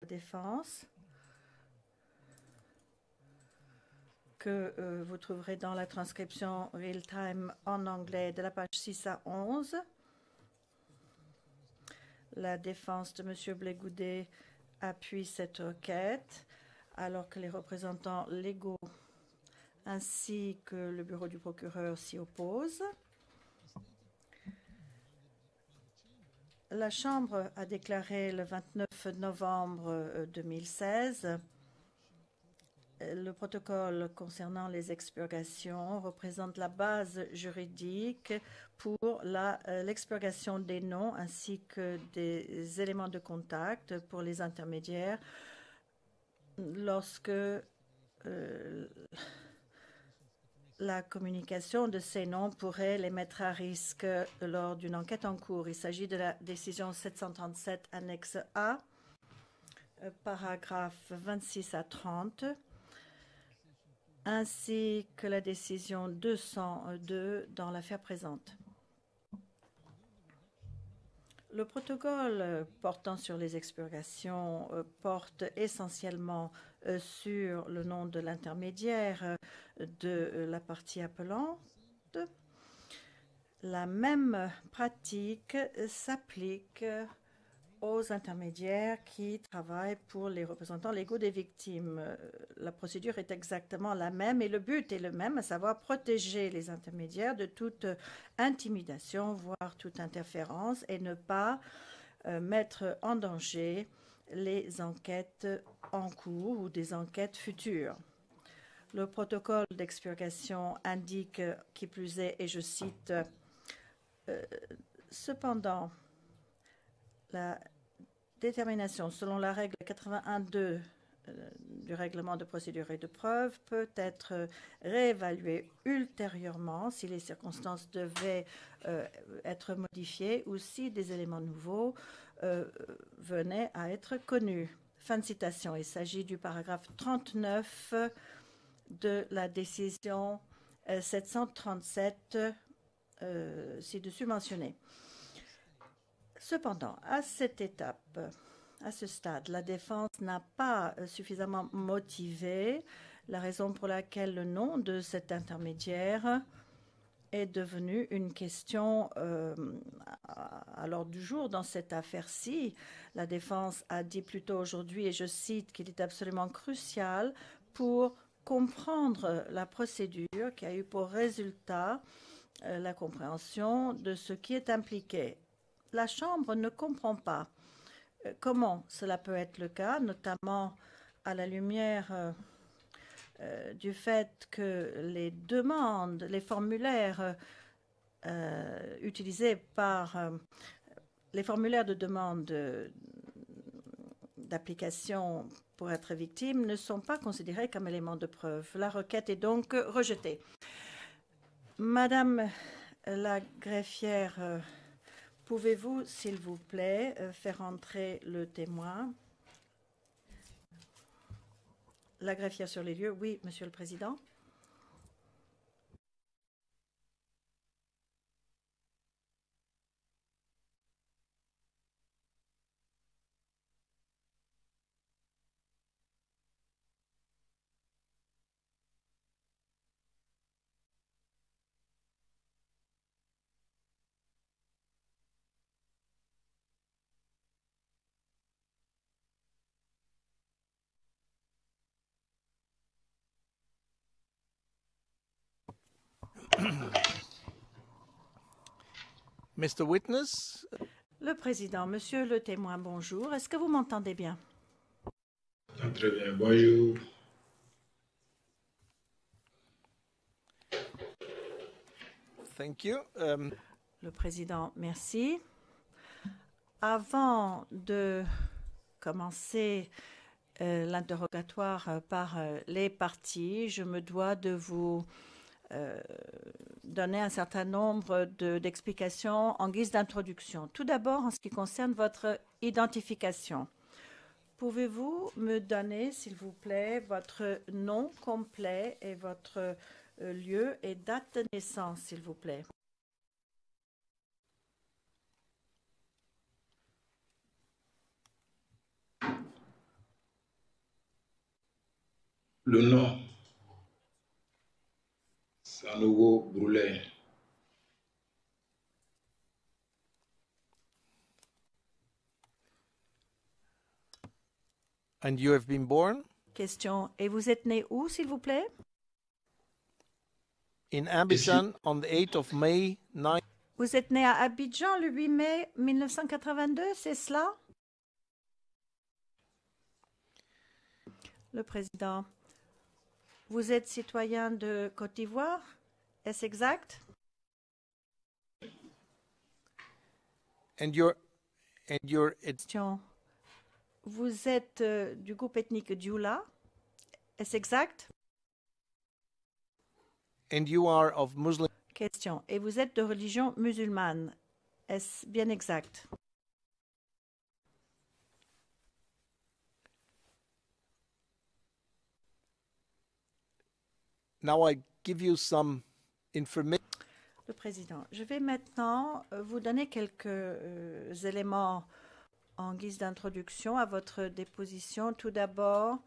défense que vous trouverez dans la transcription real-time en anglais de la page 6 à 11. La défense de M. Blais-Goudet appuie cette requête, alors que les représentants légaux ainsi que le bureau du procureur s'y opposent. La Chambre a déclaré le 29 novembre 2016 le protocole concernant les expurgations représente la base juridique pour l'expurgation des noms ainsi que des éléments de contact pour les intermédiaires lorsque la communication de ces noms pourrait les mettre à risque lors d'une enquête en cours. Il s'agit de la décision 737 annexe A, paragraphes 26 à 30, ainsi que la décision 202 dans l'affaire présente. Le protocole portant sur les expurgations porte essentiellement sur le nom de l'intermédiaire de la partie appelante. La même pratique s'applique aux intermédiaires qui travaillent pour les représentants légaux des victimes. La procédure est exactement la même et le but est le même, à savoir protéger les intermédiaires de toute intimidation, voire toute interférence, et ne pas mettre en danger les enquêtes en cours ou des enquêtes futures. Le protocole d'expurgation indique, qui plus est, et je cite, cependant, la détermination selon la règle 81.2 du règlement de procédure et de preuve peut être réévaluée ultérieurement si les circonstances devaient être modifiées ou si des éléments nouveaux venaient à être connus. Fin de citation. Il s'agit du paragraphe 39 de la décision 737 ci-dessus mentionnée. Cependant, à cette étape, à ce stade, la défense n'a pas suffisamment motivé la raison pour laquelle le nom de cet intermédiaire est devenu une question à l'ordre du jour dans cette affaire-ci. La défense a dit plus tôt aujourd'hui, et je cite, qu'il est absolument crucial pour comprendre la procédure qui a eu pour résultat la compréhension de ce qui est impliqué. La Chambre ne comprend pas comment cela peut être le cas, notamment à la lumière du fait que les demandes, les formulaires utilisés par les formulaires de demande d'application pour être victime ne sont pas considérés comme éléments de preuve. La requête est donc rejetée. Madame la greffière, pouvez-vous, s'il vous plaît, faire entrer le témoin? La greffière sur les lieux. Oui, Monsieur le Président. Mr. Witness. Le Président, Monsieur le témoin, bonjour. Est-ce que vous m'entendez bien? Très bien, bonjour. Thank you. Le Président, merci. Avant de commencer l'interrogatoire par les parties, je me dois de vous donner un certain nombre d'explications en guise d'introduction. Tout d'abord, en ce qui concerne votre identification. Pouvez-vous me donner, s'il vous plaît, votre nom complet et votre lieu et date de naissance, s'il vous plaît? Le nom, Sanogo Brulé. And you have been born Question. Et vous êtes né où, s'il vous plaît? in Abidjan on the 8th of May, Vous êtes né à Abidjan le 8 mai 1982, c'est cela? Le président. Vous êtes citoyen de Côte d'Ivoire? Est-ce exact? and you're Question. Vous êtes du groupe ethnique Dioula? Est-ce exact? and you are of Muslim. Question. Et vous êtes de religion musulmane? Est-ce bien exact? Now I give you some information. Le président. Je vais maintenant vous donner quelques éléments en guise d'introduction à votre déposition. Tout d'abord,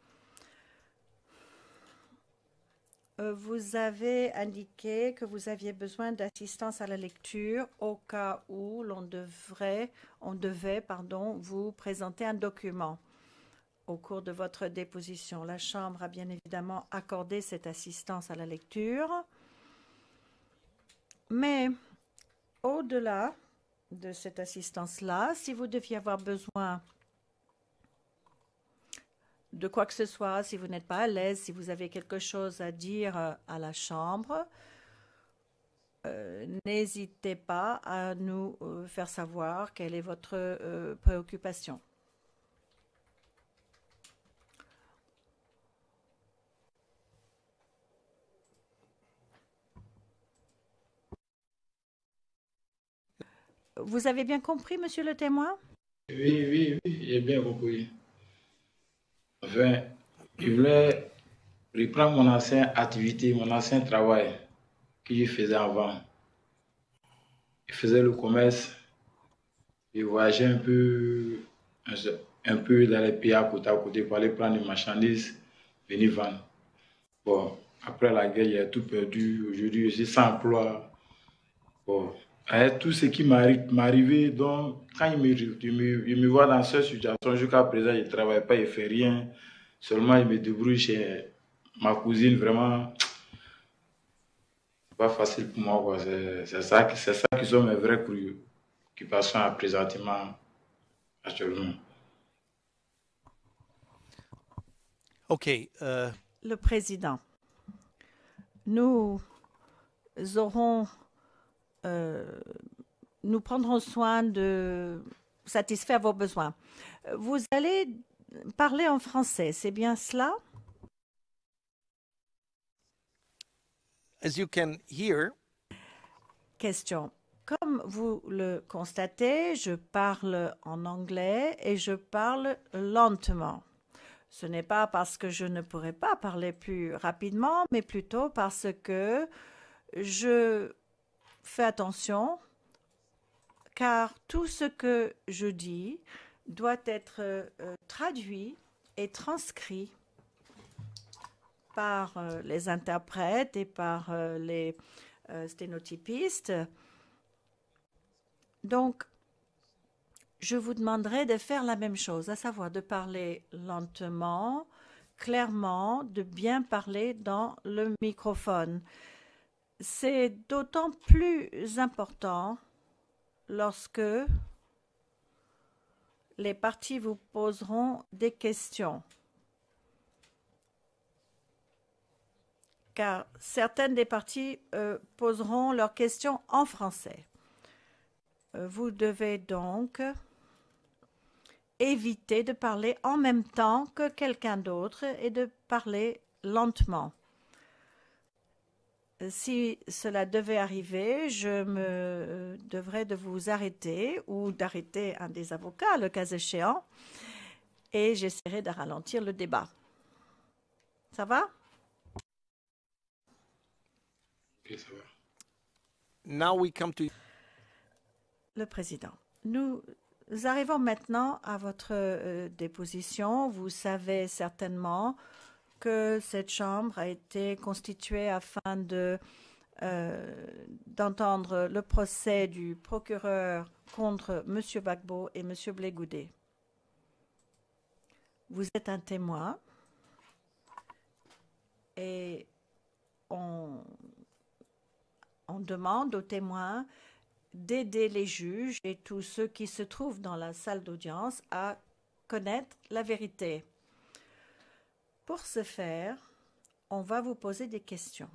vous avez indiqué que vous aviez besoin d'assistance à la lecture au cas où on devait vous présenter un document au cours de votre déposition. La Chambre a bien évidemment accordé cette assistance à la lecture. Mais au-delà de cette assistance-là, si vous deviez avoir besoin de quoi que ce soit, si vous n'êtes pas à l'aise, si vous avez quelque chose à dire à la Chambre, n'hésitez pas à nous faire savoir quelle est votre préoccupation. Vous avez bien compris, monsieur le témoin? Oui, j'ai bien compris. Enfin, je voulais reprendre mon ancienne activité, mon ancien travail que je faisais avant. Je faisais le commerce, je voyageais un peu dans les pays à côté pour aller prendre des marchandises, venir vendre. Bon, après la guerre, j'ai tout perdu. Aujourd'hui, je suis sans emploi. Bon, avec tout ce qui m'arrivait, donc quand je me vois dans cette situation, jusqu'à présent, je ne travaille pas, je ne fais rien. Seulement, je me débrouille chez ma cousine, vraiment. C'est pas facile pour moi, quoi. C'est ça qui sont mes vraies préoccupations présentement, actuellement. Okay. Le président. Nous prendrons soin de satisfaire vos besoins. Vous allez parler en français, c'est bien cela? As you can hear, Question. Comme vous le constatez, je parle en anglais et je parle lentement. Ce n'est pas parce que je ne pourrais pas parler plus rapidement, mais plutôt parce que je fais attention, car tout ce que je dis doit être traduit et transcrit par les interprètes et par les sténotypistes. Donc, je vous demanderai de faire la même chose, à savoir de parler lentement, clairement, de bien parler dans le microphone. C'est d'autant plus important lorsque les parties vous poseront des questions. Car certaines des parties poseront leurs questions en français. Vous devez donc éviter de parler en même temps que quelqu'un d'autre et de parler lentement. Si cela devait arriver, je me devrais de vous arrêter ou d'arrêter un des avocats, le cas échéant, et j'essaierai de ralentir le débat. Ça va? Ok, ça va. now we come to Le président. Nous arrivons maintenant à votre déposition. Vous savez certainement que cette chambre a été constituée afin d'entendre le procès du procureur contre M. Gbagbo et M. Blé Goudé. Vous êtes un témoin et on demande aux témoins d'aider les juges et tous ceux qui se trouvent dans la salle d'audience à connaître la vérité. Pour ce faire, on va vous poser des questions.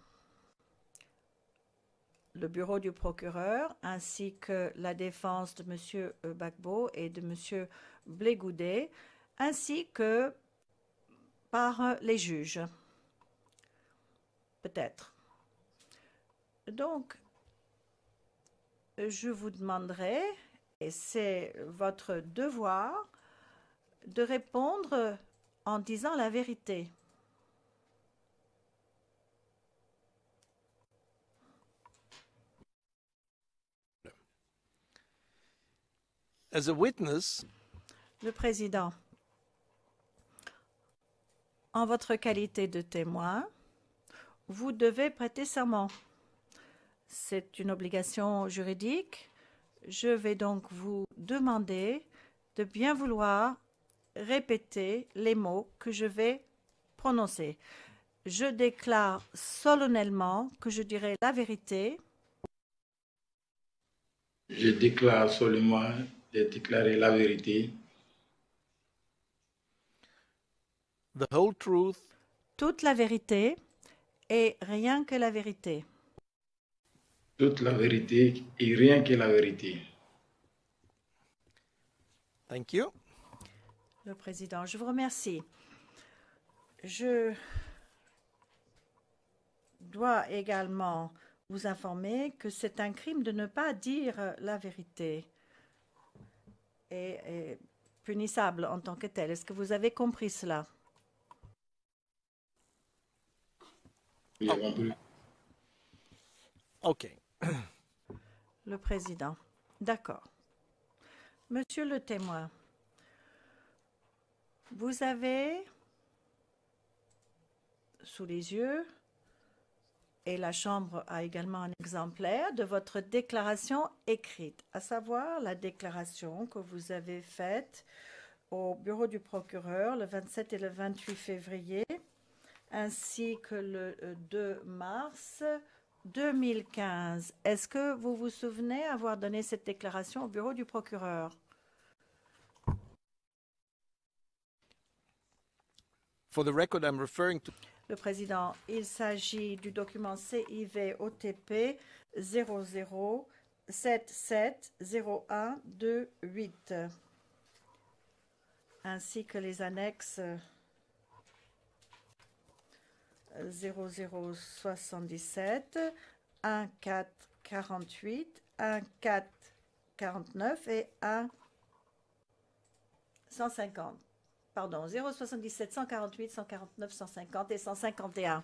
Le bureau du procureur ainsi que la défense de M. Gbagbo et de M. Blé Goudé, ainsi que par les juges. Peut-être. Donc, je vous demanderai, et c'est votre devoir, de répondre en disant la vérité. As a witness, Le président, en votre qualité de témoin, vous devez prêter serment. C'est une obligation juridique. Je vais donc vous demander de bien vouloir répéter les mots que je vais prononcer. Je déclare solennellement que je dirai la vérité. Je déclare solennellement de déclarer la vérité, the whole truth, toute la vérité et rien que la vérité. toute la vérité et rien que la vérité. thank you. Le président, je vous remercie. Je dois également vous informer que c'est un crime de ne pas dire la vérité et punissable en tant que tel. Est-ce que vous avez compris cela? J'ai compris. Okay. Le président. D'accord. Monsieur le témoin, vous avez sous les yeux, et la Chambre a également un exemplaire de votre déclaration écrite, à savoir la déclaration que vous avez faite au bureau du procureur le 27 et le 28 février, ainsi que le 2 mars 2015. Est-ce que vous vous souvenez avoir donné cette déclaration au bureau du procureur? For the record, I'm referring to Le président, il s'agit du document CIV OTP 00770128, ainsi que les annexes 0077, 1448, 1449 et 150. Pardon, 077, 148, 149, 150 et 151.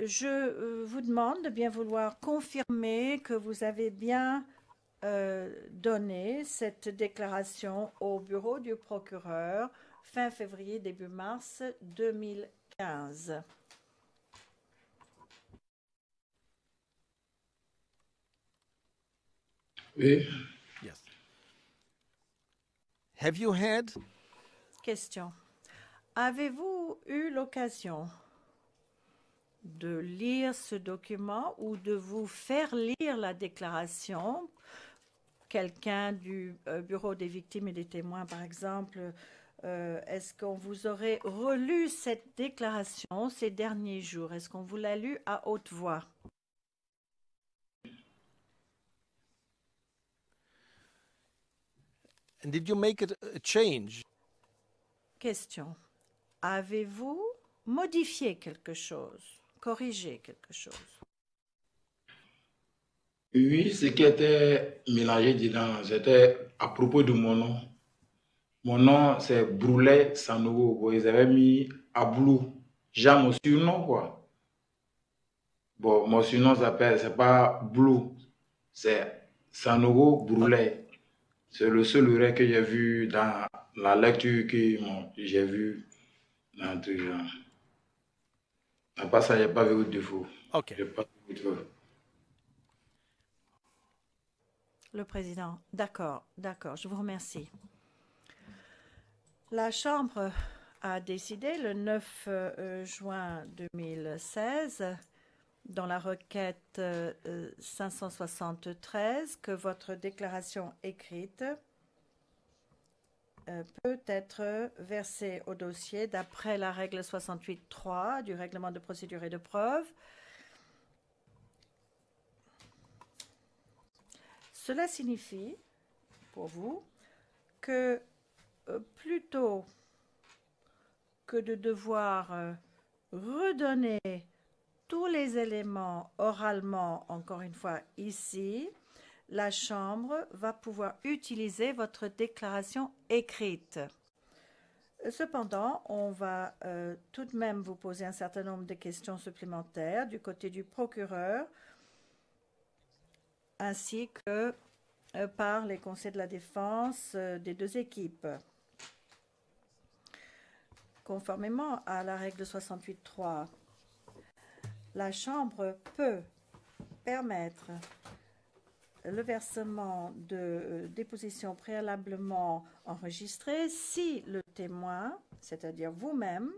Je vous demande de bien vouloir confirmer que vous avez bien donné cette déclaration au bureau du procureur fin février, début mars 2015. Oui, yes. Have you had Question. Avez-vous eu l'occasion de lire ce document ou de vous faire lire la déclaration? Quelqu'un du bureau des victimes et des témoins, par exemple, est-ce qu'on vous aurait relu cette déclaration ces derniers jours? Est-ce qu'on vous l'a lu à haute voix? and did you make a change? Question. Avez-vous modifié quelque chose, corrigé quelque chose? oui, ce qui était mélangé dedans, c'était à propos de mon nom. Mon nom, c'est Broulet Sanogo. Bon, ils avaient mis Ablou. J'ai mon surnom, quoi. Bon, mon surnom s'appelle, c'est pas Blue, c'est Sanogo Broulet. C'est le seul vrai que j'ai vu dans la lecture que j'ai vu dans tout genre. À part ça, il n'y a pas vu de défaut. Okay. J'ai pas vu de défaut. Le président, d'accord, je vous remercie. La Chambre a décidé le 9 juin 2016, dans la requête 573, que votre déclaration écrite peut être versée au dossier d'après la règle 68.3 du règlement de procédure et de preuve. Cela signifie pour vous que plutôt que de devoir redonner tous les éléments oralement, encore une fois ici, la Chambre va pouvoir utiliser votre déclaration écrite. Cependant, on va tout de même vous poser un certain nombre de questions supplémentaires du côté du procureur, ainsi que par les conseils de la défense des deux équipes. Conformément à la règle 68.3, la Chambre peut permettre le versement de dépositions préalablement enregistrées si le témoin, c'est-à-dire vous-même,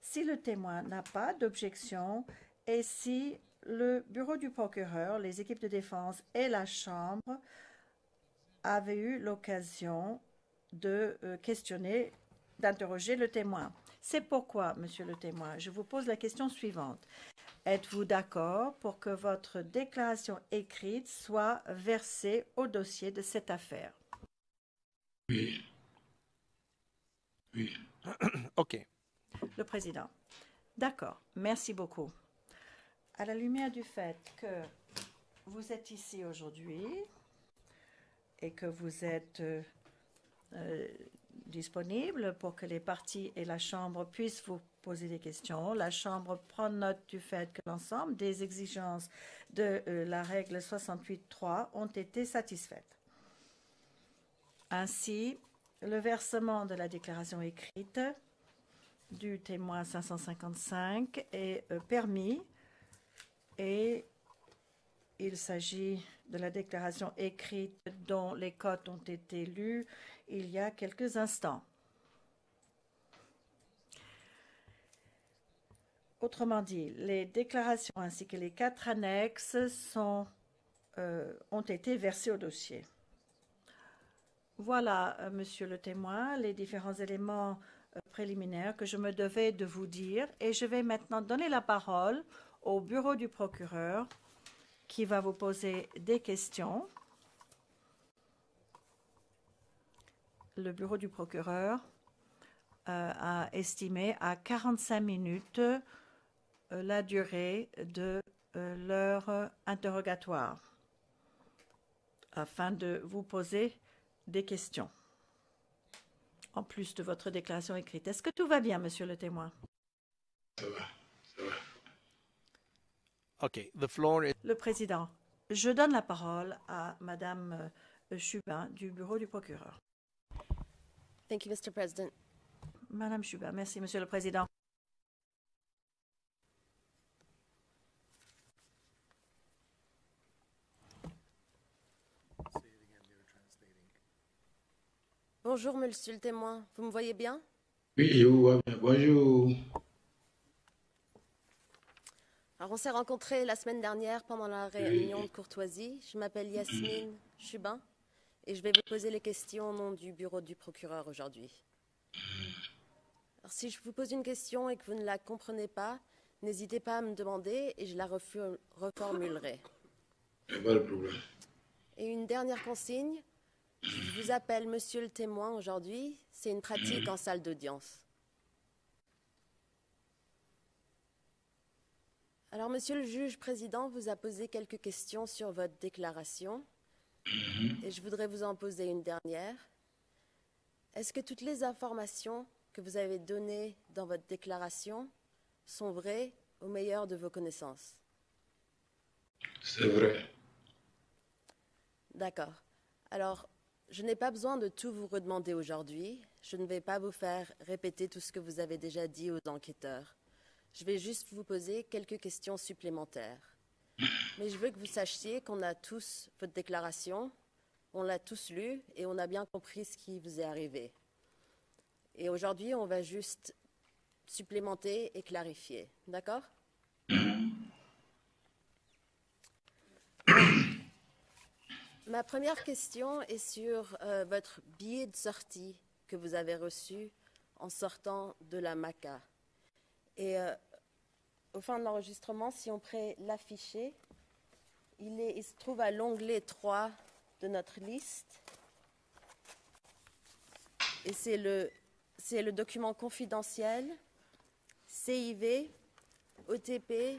si le témoin n'a pas d'objection et si le bureau du procureur, les équipes de défense et la Chambre avaient eu l'occasion de questionner, d'interroger le témoin. C'est pourquoi, monsieur le témoin, je vous pose la question suivante. Êtes-vous d'accord pour que votre déclaration écrite soit versée au dossier de cette affaire? Oui. Oui. Okay. Le président. D'accord. Merci beaucoup. À la lumière du fait que vous êtes ici aujourd'hui et que vous êtes disponible pour que les parties et la Chambre puissent vous poser des questions. La Chambre prend note du fait que l'ensemble des exigences de la règle 68.3 ont été satisfaites. Ainsi, le versement de la déclaration écrite du témoin 555 est permis et il s'agit de la déclaration écrite dont les cotes ont été lues il y a quelques instants. Autrement dit, les déclarations ainsi que les 4 annexes ont été versées au dossier. Voilà, monsieur le témoin, les différents éléments préliminaires que je me devais de vous dire. Et je vais maintenant donner la parole au bureau du procureur qui va vous poser des questions. Le bureau du procureur a estimé à 45 minutes la durée de leur interrogatoire afin de vous poser des questions, en plus de votre déclaration écrite. Est-ce que tout va bien, monsieur le témoin? Ça va, ça va. Okay. The floor is. Le président, je donne la parole à madame Chubin du bureau du procureur. Thank you, Mr. President. Madame Chubin, merci, monsieur le président. Bonjour, monsieur le témoin. Vous me voyez bien? Oui, je vous vois bien. Bonjour. Alors, on s'est rencontrés la semaine dernière pendant la réunion de courtoisie. Je m'appelle Yasmine Chubin et je vais vous poser les questions au nom du bureau du procureur aujourd'hui. Alors, si je vous pose une question et que vous ne la comprenez pas, n'hésitez pas à me demander et je la reformulerai. Il n'y a pas de problème. Et une dernière consigne, je vous appelle monsieur le témoin aujourd'hui. C'est une pratique en salle d'audience. Alors, monsieur le juge président vous a posé quelques questions sur votre déclaration et je voudrais vous en poser une dernière. Est-ce que toutes les informations que vous avez données dans votre déclaration sont vraies au meilleur de vos connaissances? C'est vrai. D'accord. Alors, je n'ai pas besoin de tout vous redemander aujourd'hui. Je ne vais pas vous faire répéter tout ce que vous avez déjà dit aux enquêteurs. Je vais juste vous poser quelques questions supplémentaires. Mais je veux que vous sachiez qu'on a tous votre déclaration, on l'a tous lue et on a bien compris ce qui vous est arrivé. Et aujourd'hui, on va juste supplémenter et clarifier. D'accord? Ma première question est sur votre billet de sortie que vous avez reçu en sortant de la MACA. Et au fin de l'enregistrement, si on pourrait l'afficher, il se trouve à l'onglet 3 de notre liste. Et c'est le document confidentiel CIV OTP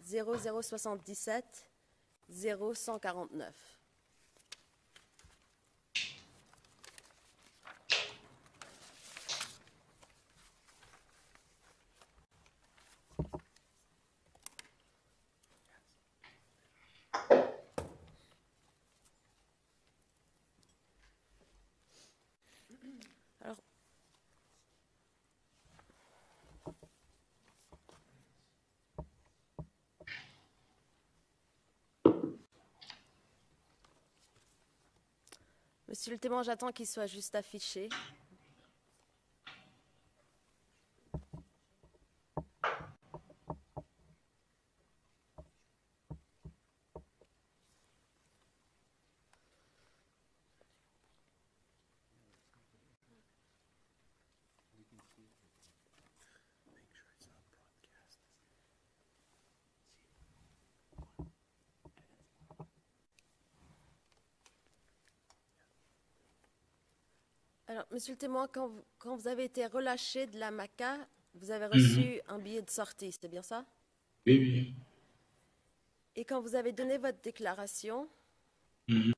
0077 0149. Alors, Monsieur le témoin, j'attends qu'il soit juste affiché. Alors, monsieur le témoin, quand vous avez été relâché de la MACA, vous avez reçu un billet de sortie, c'est bien ça? Oui, oui. Et quand vous avez donné votre déclaration, Mhm.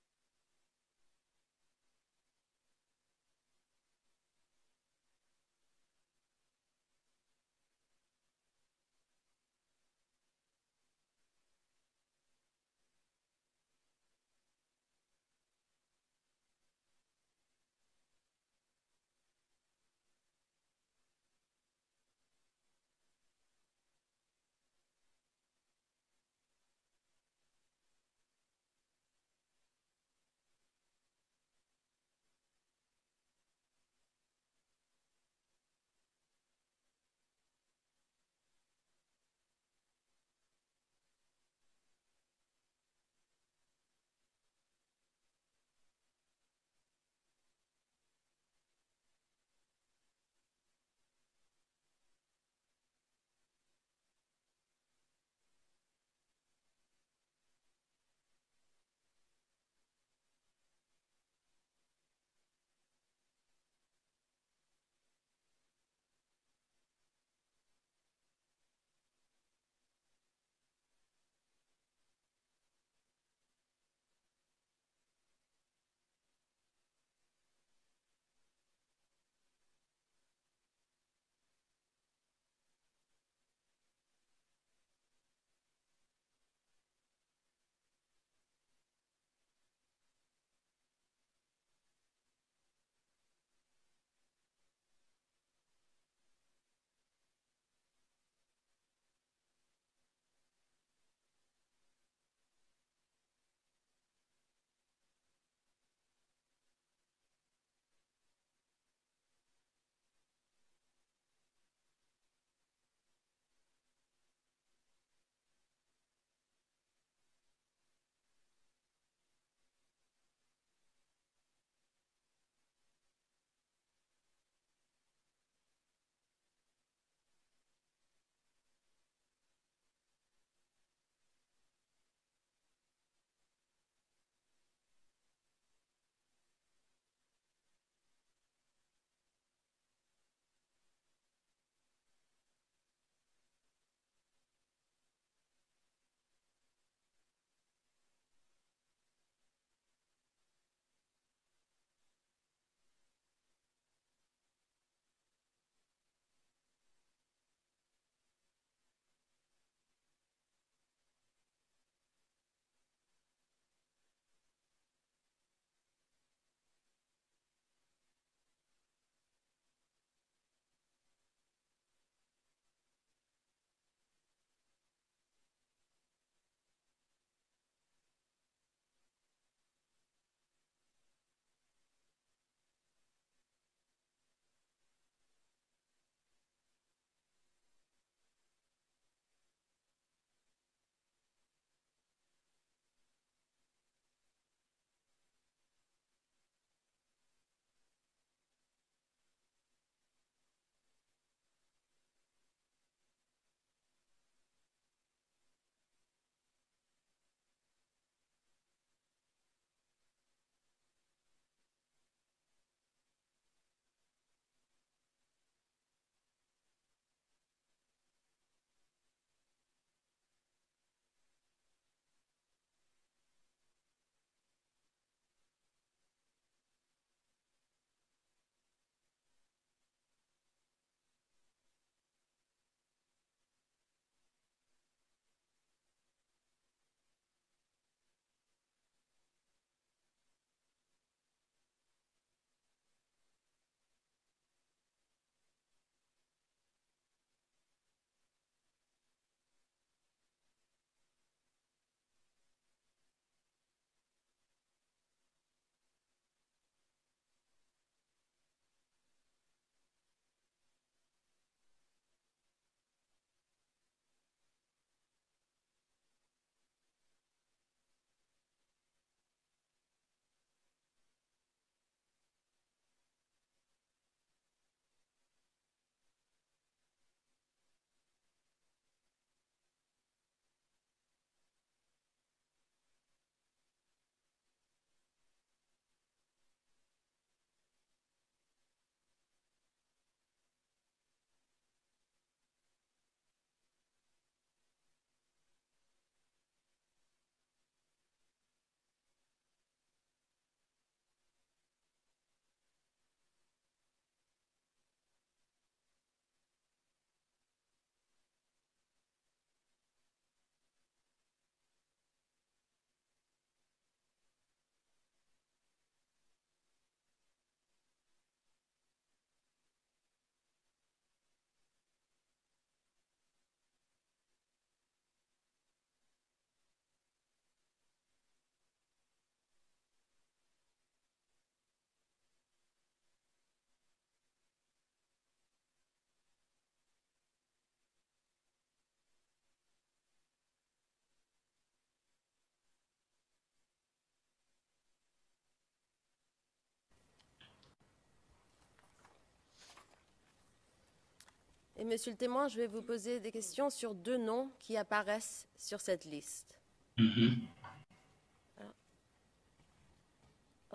Et monsieur le témoin, je vais vous poser des questions sur 2 noms qui apparaissent sur cette liste. Alors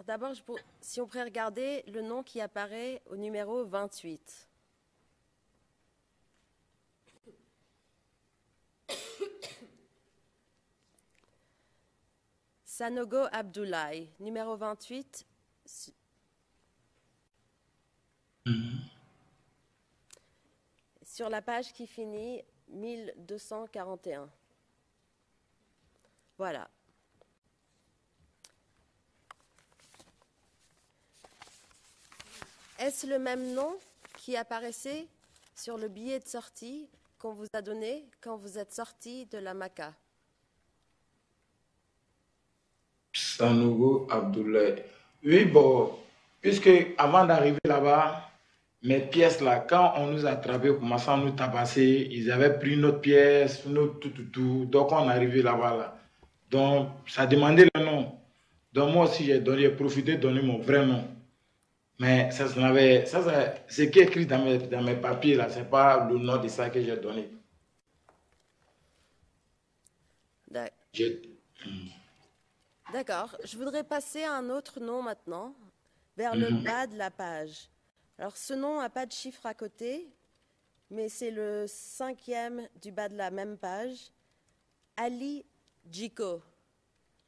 d'abord, si on pourrait regarder le nom qui apparaît au numéro 28. Sanogo Abdoulaye, numéro 28. Sur la page qui finit 1241. Voilà. Est-ce le même nom qui apparaissait sur le billet de sortie qu'on vous a donné quand vous êtes sorti de la Maca? Sanogo Abdoulaye. Oui, bon, puisque avant d'arriver là-bas, mes pièces là, quand on nous a attrapés, commençant à nous tabasser, ils avaient pris notre pièce, notre tout. Donc on est arrivé là-bas là. Donc ça demandait le nom. Donc moi aussi j'ai profité de donner mon vrai nom. Mais ça c'est qui est écrit dans mes papiers là, c'est pas le nom de ça que j'ai donné. D'accord. Je voudrais passer à un autre nom maintenant, vers le bas de la page. Alors, ce nom n'a pas de chiffre à côté, mais c'est le 5e du bas de la même page. Ali Djiko.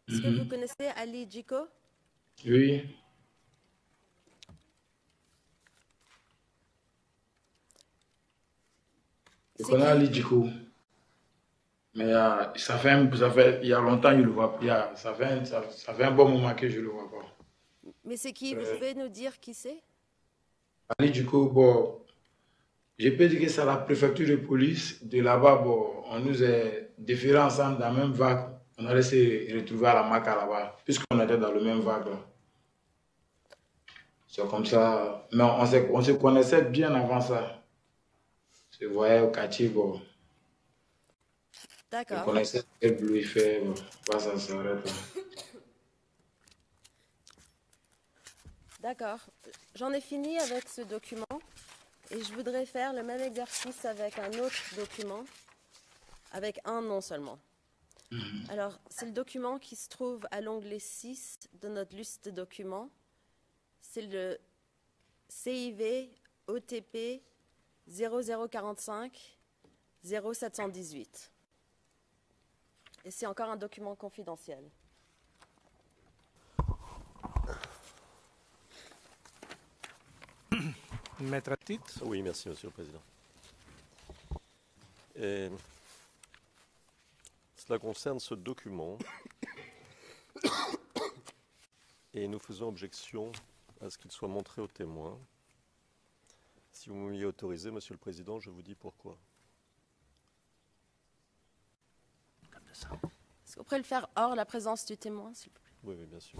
Est-ce que vous connaissez Ali Djiko? Oui. Je connais Ali Djiko. Mais il y a longtemps, je le vois. Ça fait un bon moment que je ne le vois pas. Mais c'est qui? Vous pouvez nous dire qui c'est? Ali Djiko, bon, je peux dire que c'est la préfecture de police. De là-bas, bon, on nous est déférés ensemble dans la même vague. On allait se retrouver à la Maca là-bas, puisqu'on était dans le même vague. C'est comme ça. Mais on se connaissait bien avant ça. On se voyait au quartier, bon. D'accord. On connaissait quel boulot il fait, bon. Pas ça s'arrête. D'accord. J'en ai fini avec ce document et je voudrais faire le même exercice avec un autre document, avec un nom seulement. Alors, c'est le document qui se trouve à l'onglet 6 de notre liste de documents. C'est le CIV OTP 0045 0718. Et c'est encore un document confidentiel. Maître Atit. Oui, merci, Monsieur le Président. Et cela concerne ce document et nous faisons objection à ce qu'il soit montré aux témoins. Si vous m'y autorisez, Monsieur le Président, je vous dis pourquoi. Est-ce qu'on pourrait le faire hors la présence du témoin, s'il vous plaît? Oui, oui, bien sûr.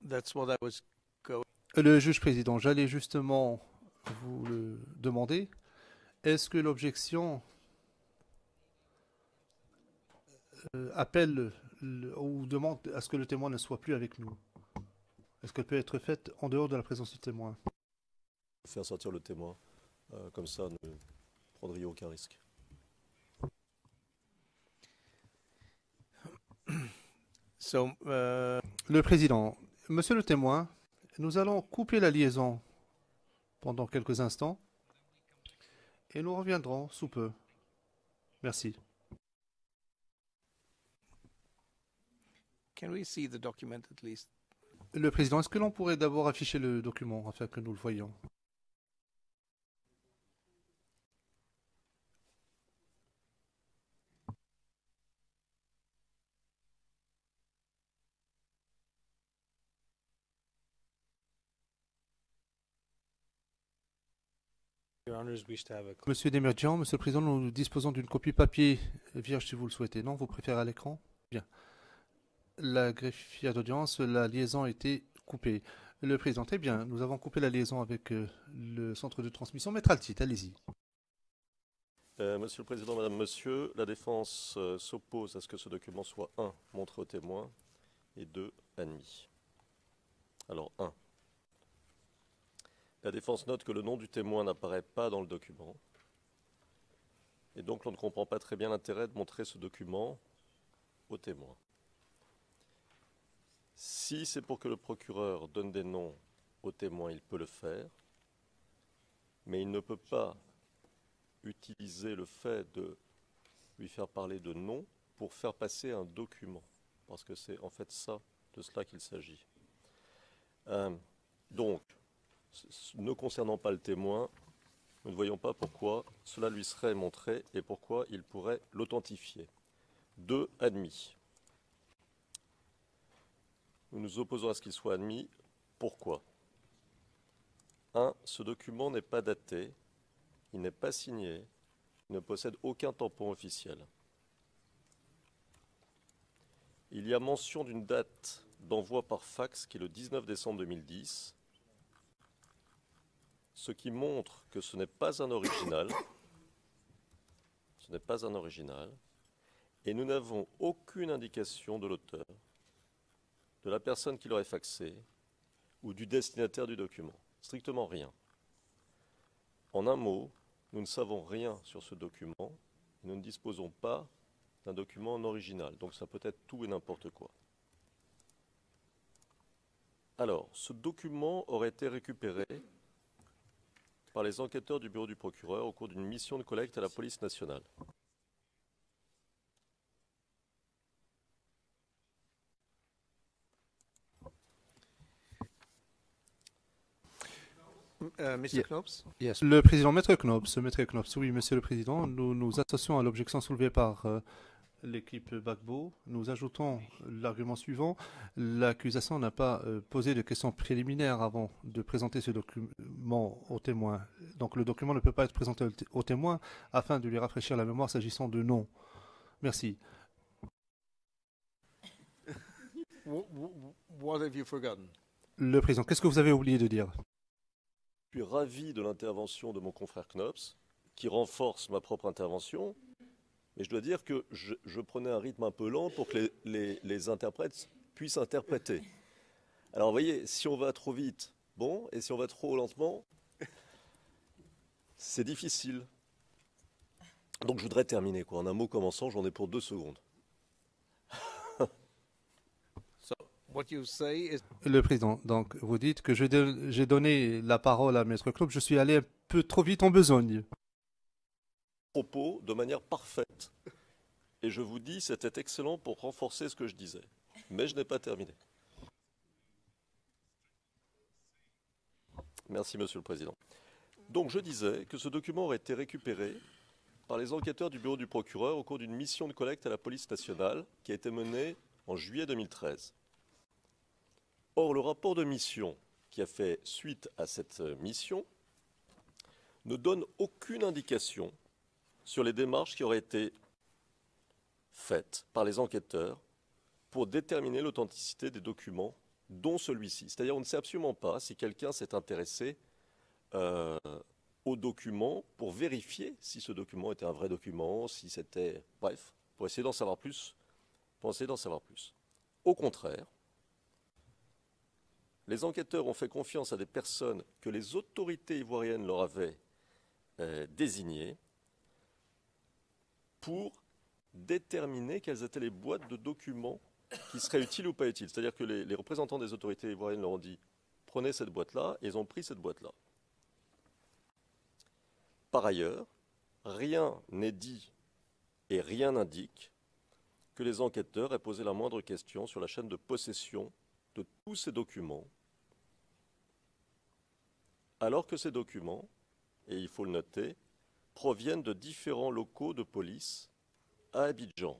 That's what I was going. Le juge président, j'allais justement vous le demander. Est-ce que l'objection appelle ou demande à ce que le témoin ne soit plus avec nous? Est-ce qu'elle peut être faite en dehors de la présence du témoin? Faire sortir le témoin, comme ça, ne prendriez aucun risque. Le président, monsieur le témoin, nous allons couper la liaison pendant quelques instants et nous reviendrons sous peu. Merci. Can we see the document at least? Le président, est-ce que l'on pourrait d'abord afficher le document afin que nous le voyions? Monsieur Demirjian, Monsieur le Président, nous disposons d'une copie papier vierge si vous le souhaitez. Non, vous préférez à l'écran? Bien. La greffière d'audience, la liaison a été coupée. Le Président, très bien. Nous avons coupé la liaison avec le centre de transmission. Maître Altit, allez-y. Monsieur le Président, Madame, Monsieur, la défense s'oppose à ce que ce document soit 1. montré au témoin et 2. admis. Alors 1. La défense note que le nom du témoin n'apparaît pas dans le document. Et donc, on ne comprend pas très bien l'intérêt de montrer ce document au témoin. Si c'est pour que le procureur donne des noms au témoin, il peut le faire, mais il ne peut pas utiliser le fait de lui faire parler de nom pour faire passer un document, parce que c'est en fait de cela qu'il s'agit. Donc, ne concernant pas le témoin, nous ne voyons pas pourquoi cela lui serait montré et pourquoi il pourrait l'authentifier. 2. Admis. Nous nous opposons à ce qu'il soit admis. Pourquoi ? 1. Ce document n'est pas daté, il n'est pas signé, il ne possède aucun tampon officiel. Il y a mention d'une date d'envoi par fax qui est le 19 décembre 2010, ce qui montre que ce n'est pas un original. Ce n'est pas un original. Et nous n'avons aucune indication de l'auteur, de la personne qui l'aurait faxé ou du destinataire du document. Strictement rien. En un mot, nous ne savons rien sur ce document. Nous ne disposons pas d'un document en original. Donc ça peut être tout et n'importe quoi. Alors, ce document aurait été récupéré par les enquêteurs du bureau du procureur au cours d'une mission de collecte à la police nationale. Mr. Knopf? Yes. Le président, Maître Knopf, oui, Monsieur le Président, nous nous associons à l'objection soulevée par l'équipe Gbagbo. Nous ajoutons l'argument suivant. L'accusation n'a pas posé de questions préliminaires avant de présenter ce document au témoin. Donc le document ne peut pas être présenté au témoin afin de lui rafraîchir la mémoire s'agissant de nom. Merci. What have you forgotten? Le Président, qu'est-ce que vous avez oublié de dire ? Je suis ravi de l'intervention de mon confrère Knopf, qui renforce ma propre intervention, mais je dois dire que je prenais un rythme un peu lent pour que les interprètes puissent interpréter. Alors vous voyez, si on va trop vite, bon, et si on va trop lentement, c'est difficile. Donc je voudrais terminer, quoi. En un mot commençant, j'en ai pour 2 secondes. What you say is... Le Président, donc vous dites que j'ai donné la parole à Maître Knopf, je suis allé un peu trop vite en besogne. Propos de manière parfaite. Et je vous dis, c'était excellent pour renforcer ce que je disais. Mais je n'ai pas terminé. Merci, Monsieur le Président. Donc je disais que ce document aurait été récupéré par les enquêteurs du bureau du procureur au cours d'une mission de collecte à la police nationale qui a été menée en juillet 2013. Or, le rapport de mission qui a fait suite à cette mission ne donne aucune indication sur les démarches qui auraient été faites par les enquêteurs pour déterminer l'authenticité des documents, dont celui-ci. C'est-à-dire, on ne sait absolument pas si quelqu'un s'est intéressé au document pour vérifier si ce document était un vrai document, si c'était... Bref, pour essayer d'en savoir plus. Au contraire, les enquêteurs ont fait confiance à des personnes que les autorités ivoiriennes leur avaient désignées pour déterminer quelles étaient les boîtes de documents qui seraient utiles ou pas utiles. C'est-à-dire que les représentants des autorités ivoiriennes leur ont dit « prenez cette boîte-là » et ils ont pris cette boîte-là. Par ailleurs, rien n'est dit et rien n'indique que les enquêteurs aient posé la moindre question sur la chaîne de possession de tous ces documents, alors que ces documents, et il faut le noter, proviennent de différents locaux de police à Abidjan.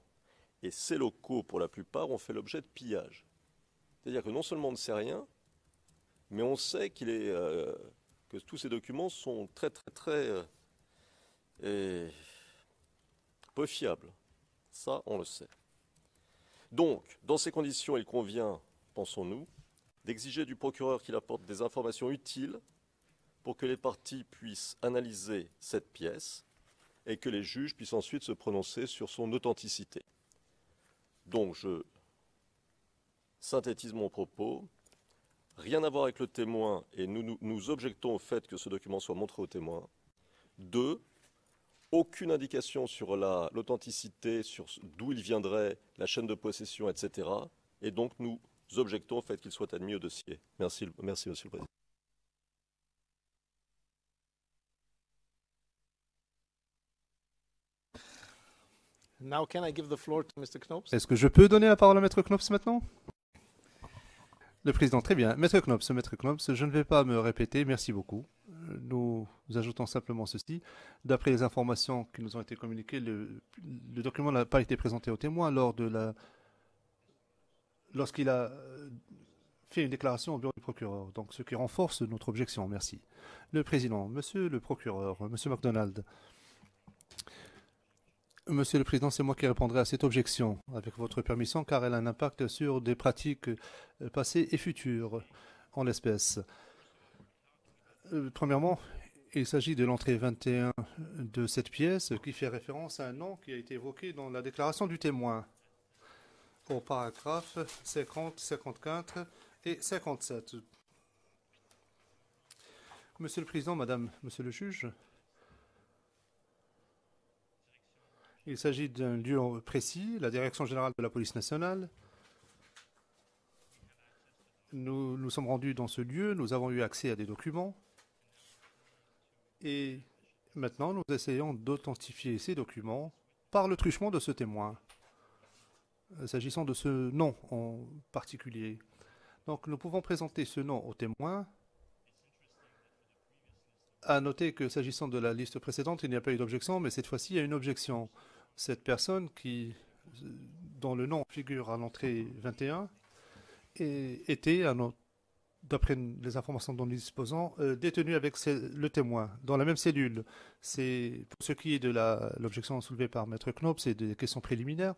Et ces locaux, pour la plupart, ont fait l'objet de pillages. C'est-à-dire que non seulement on ne sait rien, mais on sait que tous ces documents sont très peu fiables. Ça, on le sait. Donc, dans ces conditions, il convient, pensons-nous, d'exiger du procureur qu'il apporte des informations utiles pour que les parties puissent analyser cette pièce et que les juges puissent ensuite se prononcer sur son authenticité. Donc, je synthétise mon propos. rien à voir avec le témoin et nous objectons au fait que ce document soit montré au témoin. 2, aucune indication sur l'authenticité, sur d'où il viendrait, la chaîne de possession, etc. Et donc nous objectons au fait qu'il soit admis au dossier. Merci, Monsieur le Président. Now, can I give the floor to Mr. Knopf? Est-ce que je peux donner la parole à Maître Knops maintenant? Le Président, très bien. Maître Knops, je ne vais pas me répéter, merci beaucoup. Nous ajoutons simplement ceci. D'après les informations qui nous ont été communiquées, le document n'a pas été présenté au témoin lorsqu'il a fait une déclaration au bureau du procureur. Donc, ce qui renforce notre objection. Merci. Le Président, Monsieur le procureur, Monsieur MacDonald. Monsieur le Président, c'est moi qui répondrai à cette objection, avec votre permission, car elle a un impact sur des pratiques passées et futures, en l'espèce. Premièrement, il s'agit de l'entrée 21 de cette pièce, qui fait référence à un nom qui a été évoqué dans la déclaration du témoin, au paragraphe 50, 54 et 57. Monsieur le Président, Madame, Monsieur le Juge, il s'agit d'un lieu précis, la Direction générale de la police nationale. Nous nous sommes rendus dans ce lieu, nous avons eu accès à des documents. Et maintenant, nous essayons d'authentifier ces documents par le truchement de ce témoin, s'agissant de ce nom en particulier. Donc, nous pouvons présenter ce nom au témoin. À noter que s'agissant de la liste précédente, il n'y a pas eu d'objection, mais cette fois-ci, il y a une objection. Cette personne dont le nom figure à l'entrée 21 était, d'après les informations dont nous disposons, détenue avec le témoin dans la même cellule. C'est pour ce qui est de l'objection soulevée par Maître Knops et des questions préliminaires,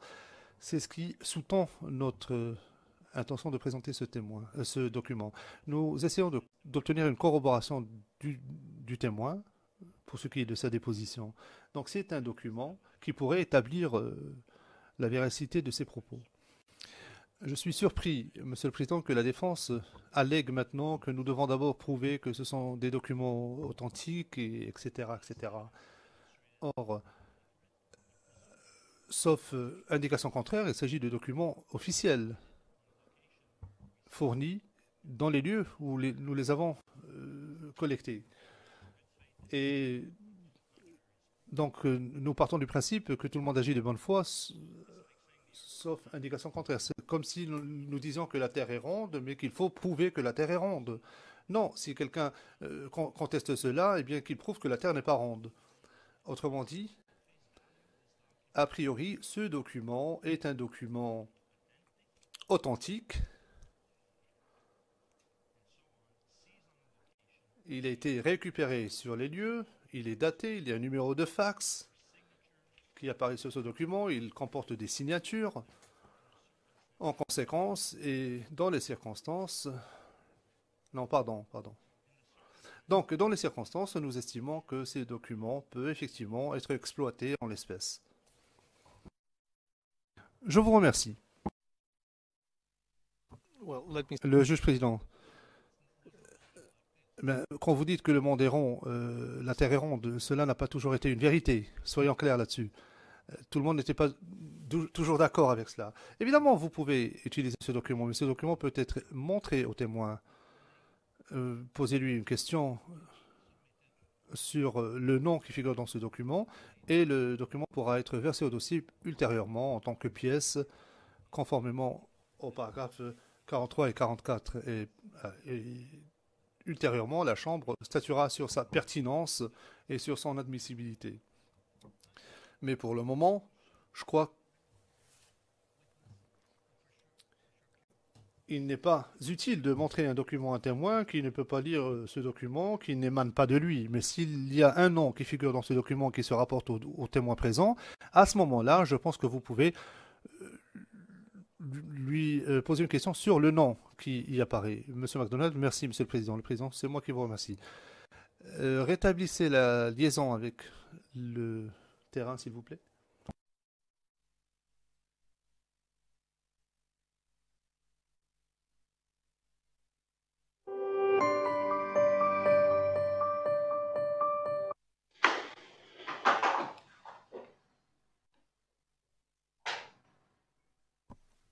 c'est ce qui sous-tend notre intention de présenter ce document. Nous essayons d'obtenir une corroboration du témoin pour ce qui est de sa déposition. Donc c'est un document qui pourrait établir la véracité de ses propos. Je suis surpris, Monsieur le Président, que la défense allègue maintenant que nous devons d'abord prouver que ce sont des documents authentiques, etc., etc. Or, sauf indication contraire, il s'agit de documents officiels fournis dans les lieux où nous les avons collectés. Et donc, nous partons du principe que tout le monde agit de bonne foi, sauf indication contraire. C'est comme si nous disions que la Terre est ronde, mais qu'il faut prouver que la Terre est ronde. Non, si quelqu'un conteste cela, eh bien qu'il prouve que la Terre n'est pas ronde. Autrement dit, a priori, ce document est un document authentique. Il a été récupéré sur les lieux, il est daté, il y a un numéro de fax qui apparaît sur ce document, il comporte des signatures. En conséquence, et dans les circonstances... Non, pardon. Donc, dans les circonstances, nous estimons que ces documents peuvent effectivement être exploités en l'espèce. Je vous remercie. Le juge président. Quand vous dites que le monde est rond, la Terre est ronde, cela n'a pas toujours été une vérité. Soyons clairs là-dessus. Tout le monde n'était pas toujours d'accord avec cela. Évidemment, vous pouvez utiliser ce document, mais ce document peut être montré au témoin. Posez-lui une question sur le nom qui figure dans ce document et le document pourra être versé au dossier ultérieurement en tant que pièce, conformément aux paragraphes 43 et 44. Et ultérieurement, la Chambre statuera sur sa pertinence et sur son admissibilité. Mais pour le moment, je crois qu'il n'est pas utile de montrer un document à un témoin qui ne peut pas lire ce document, qui n'émane pas de lui. Mais s'il y a un nom qui figure dans ce document qui se rapporte au témoin présent, à ce moment-là, je pense que vous pouvez lui poser une question sur le nom qui y apparaît. Monsieur MacDonald, merci, Monsieur le Président. Le Président, c'est moi qui vous remercie. Rétablissez la liaison avec le terrain, s'il vous plaît.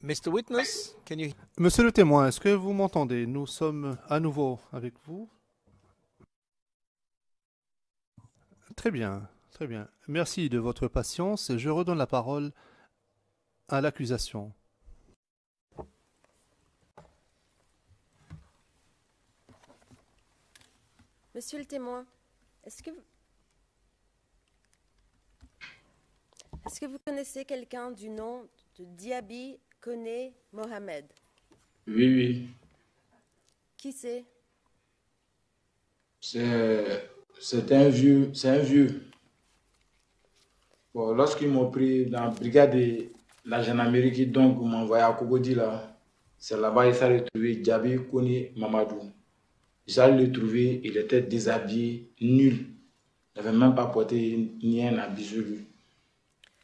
Mr. Witness, can you... Monsieur le témoin, est-ce que vous m'entendez? Nous sommes à nouveau avec vous. Très bien, très bien. Merci de votre patience. Je redonne la parole à l'accusation. Monsieur le témoin, est-ce que vous connaissez quelqu'un du nom de Diaby Koné Mohamed? Oui, oui. Qui c'est? C'est un vieux. Bon, lorsqu'ils m'ont pris dans la brigade de la gendarmerie, donc ils m'ont envoyé à Cocody là, c'est là-bas qu'ils s'est retrouvé Diaby Koné Mamadou. Ils s'est le trouvé, il était déshabillé, nul. Il n'avait même pas porté ni un habit sur lui.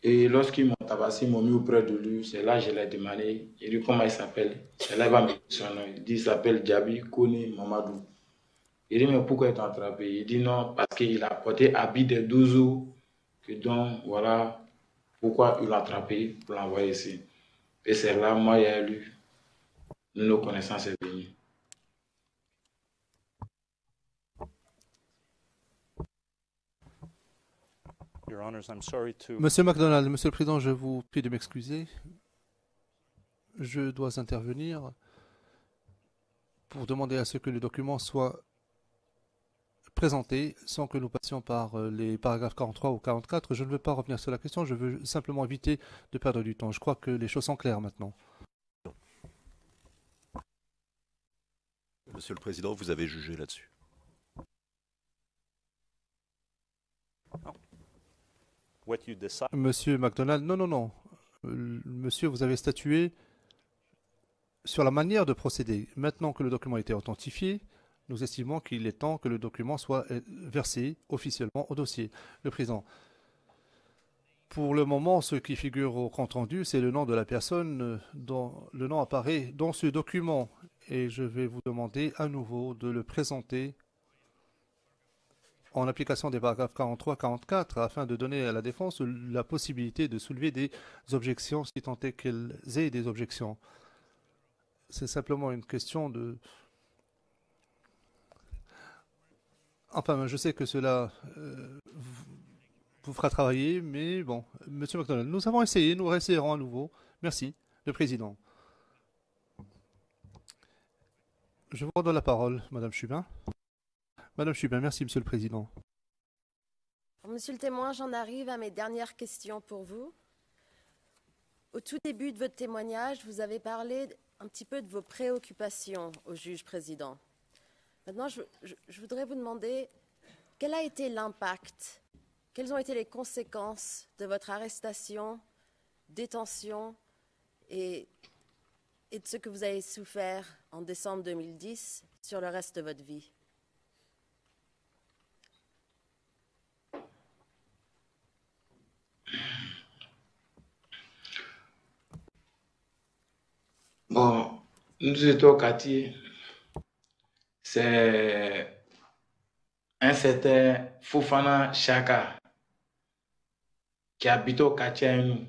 Et lorsqu'ils m'ont tabassé, ils m'ont mis auprès de lui. C'est là que je l'ai demandé. Il dit comment il s'appelle. C'est là qu'il va me dire son nom. Il dit il s'appelle Diaby Koné Mamadou. Il dit mais pourquoi il t'a attrapé? Il dit non, parce qu'il a porté habit de 12 jours. Et donc voilà pourquoi il l'a attrapé pour l'envoyer ici. Et c'est là, moi, il y a eu nos connaissances est venues. Monsieur MacDonald, Monsieur le Président, je vous prie de m'excuser. Je dois intervenir pour demander à ce que le document soit présenté sans que nous passions par les paragraphes 43 ou 44. Je ne veux pas revenir sur la question, je veux simplement éviter de perdre du temps. Je crois que les choses sont claires maintenant. Monsieur le Président, vous avez jugé là-dessus. Monsieur MacDonald, non. Monsieur, vous avez statué sur la manière de procéder. Maintenant que le document a été authentifié, nous estimons qu'il est temps que le document soit versé officiellement au dossier. Le Président, pour le moment, ce qui figure au compte-rendu, c'est le nom de la personne dont le nom apparaît dans ce document. Et je vais vous demander à nouveau de le présenter en application des paragraphes 43-44 afin de donner à la défense la possibilité de soulever des objections si tant est qu'elles aient des objections. C'est simplement une question de... Enfin, je sais que cela vous fera travailler, mais bon, Monsieur MacDonald, nous avons essayé, nous réessayerons à nouveau. Merci, le Président. Je vous redonne la parole, Madame Chubin. Madame Chubin, merci, Monsieur le Président. Monsieur le témoin, j'en arrive à mes dernières questions pour vous. Au tout début de votre témoignage, vous avez parlé un petit peu de vos préoccupations au juge président. Maintenant, je voudrais vous demander quel a été l'impact, quelles ont été les conséquences de votre arrestation, détention et de ce que vous avez souffert en décembre 2010 sur le reste de votre vie. Bon, nous étions au quartier. C'est un certain Fofana Chaka qui habite au quartier à nous,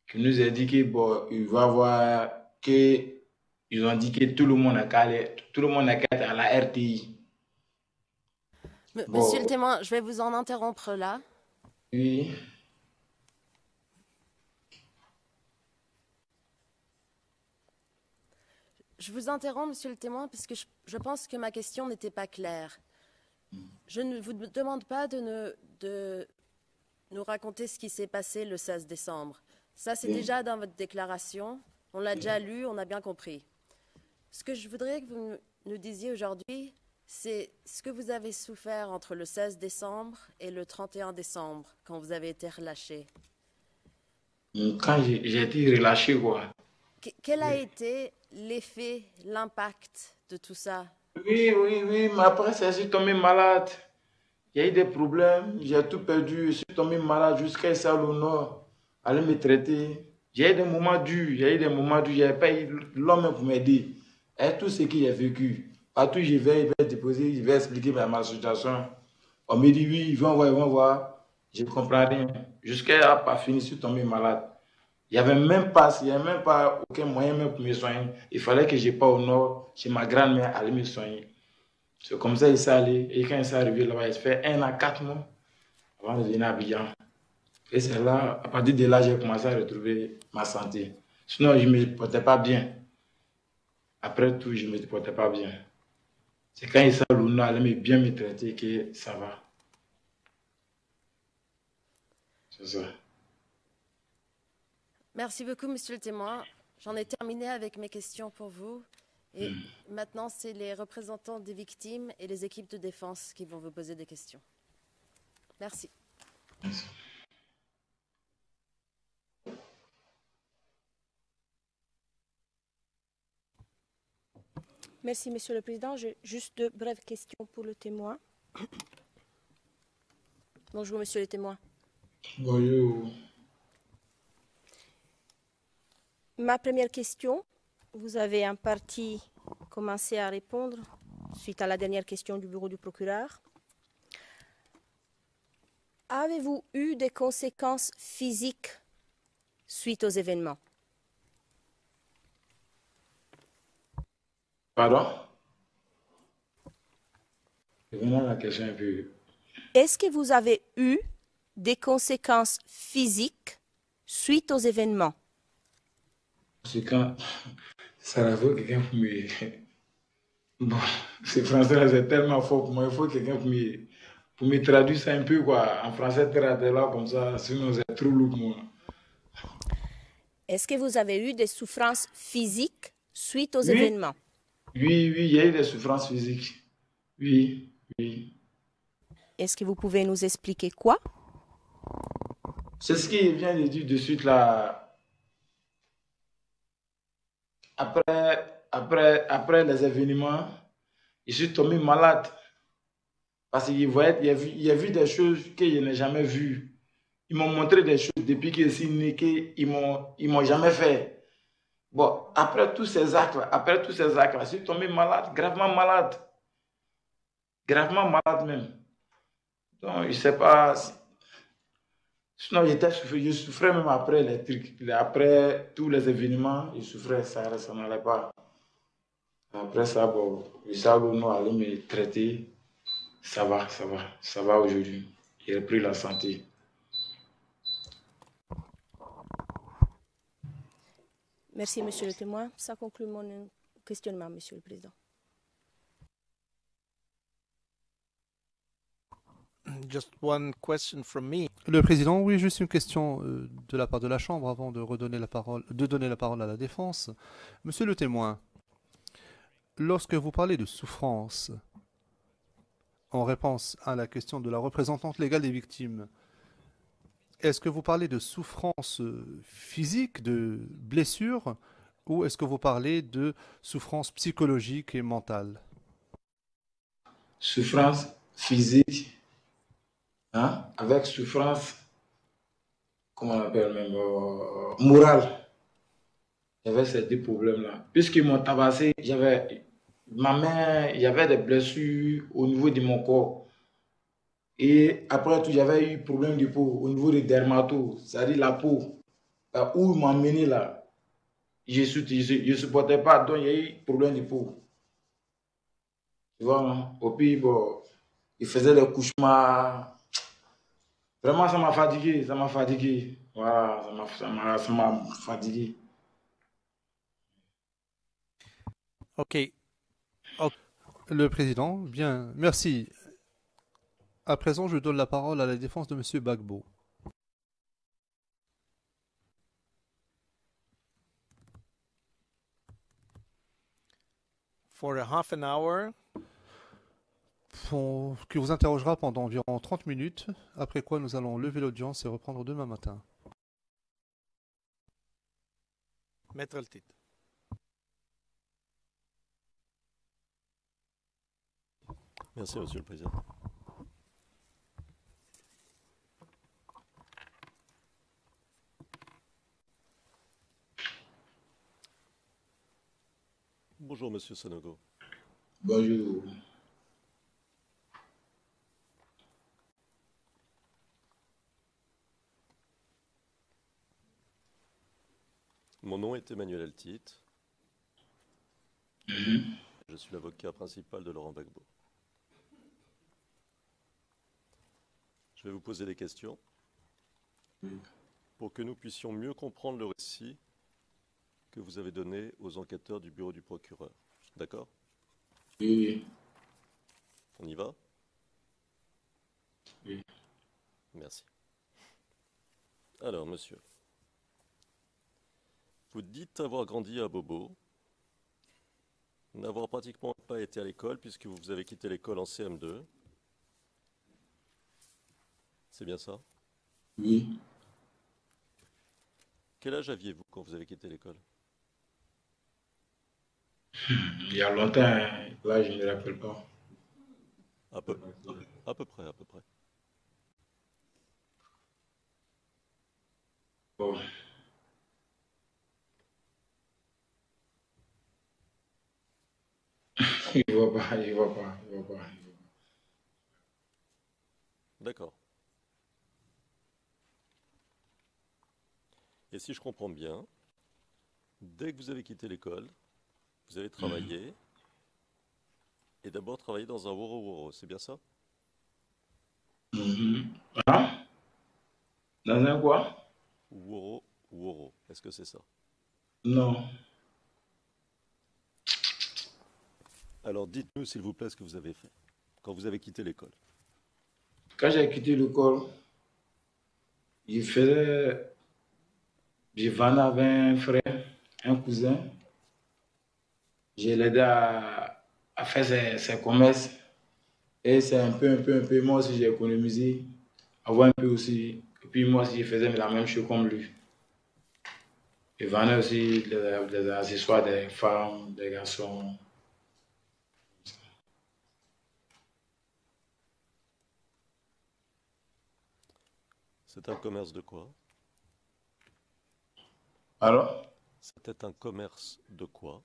qui nous a dit que bon, il va voir que ils ont dit que tout le monde a calé, tout le monde a calé à la RTI. Monsieur le témoin, je vais vous en interrompre là. Oui. Je vous interromps, monsieur le témoin, parce que je pense que ma question n'était pas claire. Je ne vous demande pas de nous raconter ce qui s'est passé le 16 décembre. Ça, c'est déjà dans votre déclaration. On l'a déjà lu, on a bien compris. Ce que je voudrais que vous nous disiez aujourd'hui, c'est ce que vous avez souffert entre le 16 décembre et le 31 décembre, quand vous avez été relâché. Quand j'ai été relâché, quoi. Quel a été l'effet, l'impact de tout ça? Oui, mais après, je suis tombé malade. Il y a eu des problèmes, j'ai tout perdu. Je suis tombé malade jusqu'à ça au nord. Aller me traiter. J'ai eu des moments durs, j'avais pas eu l'homme pour m'aider. Et tout ce que j'ai vécu, partout je vais déposer, je vais expliquer ma situation. On me dit oui, ils vont voir. Je ne comprends rien. Jusqu'à pas fini, je suis tombé malade. Il n'y avait même pas aucun moyen même pour me soigner. Il fallait que je parte au nord, chez ma grand-mère, aller me soigner. C'est comme ça qu'il s'est allé. Et quand il s'est arrivé là-bas, il s'est fait 1 à 4 mois avant de venir à Abidjan. Et c'est là, à partir de là, j'ai commencé à retrouver ma santé. Sinon, je ne me portais pas bien. Après tout, je ne me portais pas bien. C'est quand il s'est allé au nord, allait bien me traiter que ça va. C'est ça. Merci beaucoup, monsieur le témoin. J'en ai terminé avec mes questions pour vous. Et maintenant, c'est les représentants des victimes et les équipes de défense qui vont vous poser des questions. Merci. Merci. Merci, Monsieur le Président. J'ai juste deux brèves questions pour le témoin. Bonjour, Monsieur le témoin. Bonjour. Ma première question, vous avez en partie commencé à répondre suite à la dernière question du bureau du procureur. Avez-vous eu des conséquences physiques suite aux événements? Pardon? Revenons à la question un peu. Est-ce que vous avez eu des conséquences physiques suite aux événements? C'est quand ça la faut quelqu'un pour me. Bon, c'est français là, c'est tellement fort pour moi. Il faut quelqu'un pour me traduire ça un peu, quoi. En français, là, comme ça, sinon c'est trop lourd pour moi. Est-ce que vous avez eu des souffrances physiques suite aux Oui, événements? oui, il y a eu des souffrances physiques. Oui, oui. Est-ce que vous pouvez nous expliquer quoi? C'est ce qu'il vient de dire de suite là. Après les événements, je suis tombé malade. Parce qu'il voyait, il a vu des choses que je n'ai jamais vues. Ils m'ont montré des choses depuis que je suis né qu'ils m'ont jamais fait. Bon, après tous ces actes-là, je suis tombé malade, gravement malade. Gravement malade même. Donc, je ne sais pas. Sinon, je souffrais même après les trucs. Après tous les événements, je souffrais, ça n'allait pas. Après ça, bon, le sable nous allait me traiter. Ça va aujourd'hui. J'ai repris la santé. Merci, Monsieur le témoin. Ça conclut mon questionnement, Monsieur le Président. Just one question from me. Le Président, oui, juste une question de la part de la Chambre avant de donner la parole à la défense. Monsieur le témoin, lorsque vous parlez de souffrance, en réponse à la question de la représentante légale des victimes, est-ce que vous parlez de souffrance physique, de blessure, ou est-ce que vous parlez de souffrance psychologique et mentale? Souffrance physique, hein, avec souffrance, comment on appelle même, morale. J'avais ces deux problèmes-là. Puisqu'ils m'ont tabassé, ma main, il y avait des blessures au niveau de mon corps. Et après tout, j'avais eu problème de peau au niveau des dermatos, c'est-à-dire la peau. Là où ils m'ont emmené là, je ne supportais pas, donc il y a eu problème de peau. Tu vois, hein? Au pays, bon, il faisait des cauchemars. Vraiment, ça m'a fatigué, ça m'a fatigué. Voilà, ça m'a fatigué. OK. Le Président, bien, merci. À présent, je donne la parole à la défense de Monsieur Bagbo. For a half an hour, Qui vous interrogera pendant environ 30 minutes, après quoi nous allons lever l'audience et reprendre demain matin. Maître le titre. Merci, Monsieur le Président. Bonjour, Monsieur Sanogo. Bonjour. Mon nom est Emmanuel Altit. Je suis l'avocat principal de Laurent Gbagbo. Je vais vous poser des questions pour que nous puissions mieux comprendre le récit que vous avez donné aux enquêteurs du bureau du procureur. D'accord? Oui. On y va? Oui. Merci. Alors, monsieur, vous dites avoir grandi à Bobo, n'avoir pratiquement pas été à l'école puisque vous avez quitté l'école en CM2. C'est bien ça? Oui. Quel âge aviez-vous quand vous avez quitté l'école? Il y a longtemps, hein. Là, je ne me rappelle pas. À peu près. Bon. Il ne voit pas. D'accord. Et si je comprends bien, dès que vous avez quitté l'école, vous avez travaillé, et d'abord travaillé dans un woro-woro, c'est bien ça? Hein? Dans un quoi? Woro-woro, est-ce que c'est ça? Non. Alors dites-nous s'il vous plaît ce que vous avez fait quand vous avez quitté l'école. Quand j'ai quitté l'école, je vendais avec un frère, un cousin. Je l'aidais à faire ses commerces. Et c'est un peu. Moi aussi, j'ai économisé. Avoir un peu aussi. Et puis moi aussi, je faisais la même chose comme lui. Je vendais aussi des accessoires des femmes, des garçons. C'est un commerce de quoi? Alors, C'était un commerce de quoi?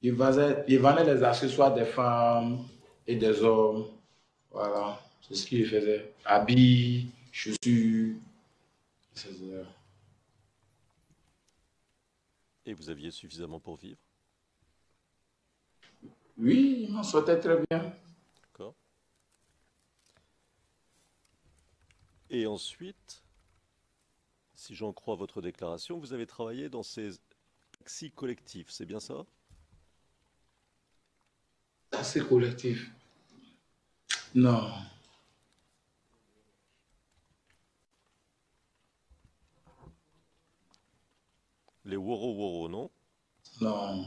je vendais les accessoires des femmes et des hommes. Voilà, c'est ce qu'il faisait. Habits, chaussures, etc. Et vous aviez suffisamment pour vivre? Oui, il m'en sortait très bien. D'accord. Et ensuite, si j'en crois votre déclaration, vous avez travaillé dans ces taxis collectifs, c'est bien ça? Assez collectif. Non. Les woro-woro, non? Non.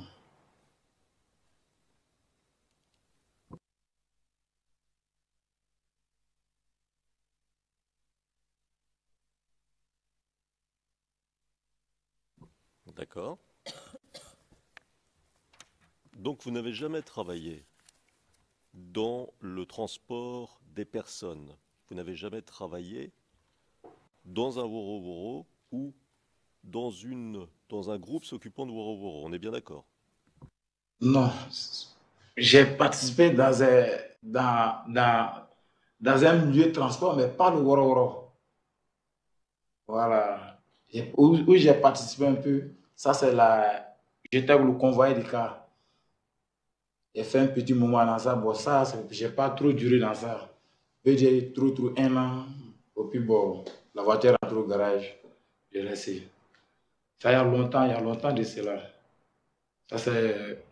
D'accord. Donc vous n'avez jamais travaillé dans le transport des personnes. Vous n'avez jamais travaillé dans un woro-woro ou dans un groupe s'occupant de woro-woro. On est bien d'accord? Non. J'ai participé dans un milieu de transport, mais pas le Woro. Voilà. Où j'ai participé un peu, ça c'est j'étais le convoyeur du car. J'ai fait un petit moment dans ça. Bon, ça, j'ai pas trop duré dans ça. J'ai trop, un an. Et puis bon, la voiture rentre au garage. J'ai laissé. Ça, il y a longtemps de cela. Ça, c'est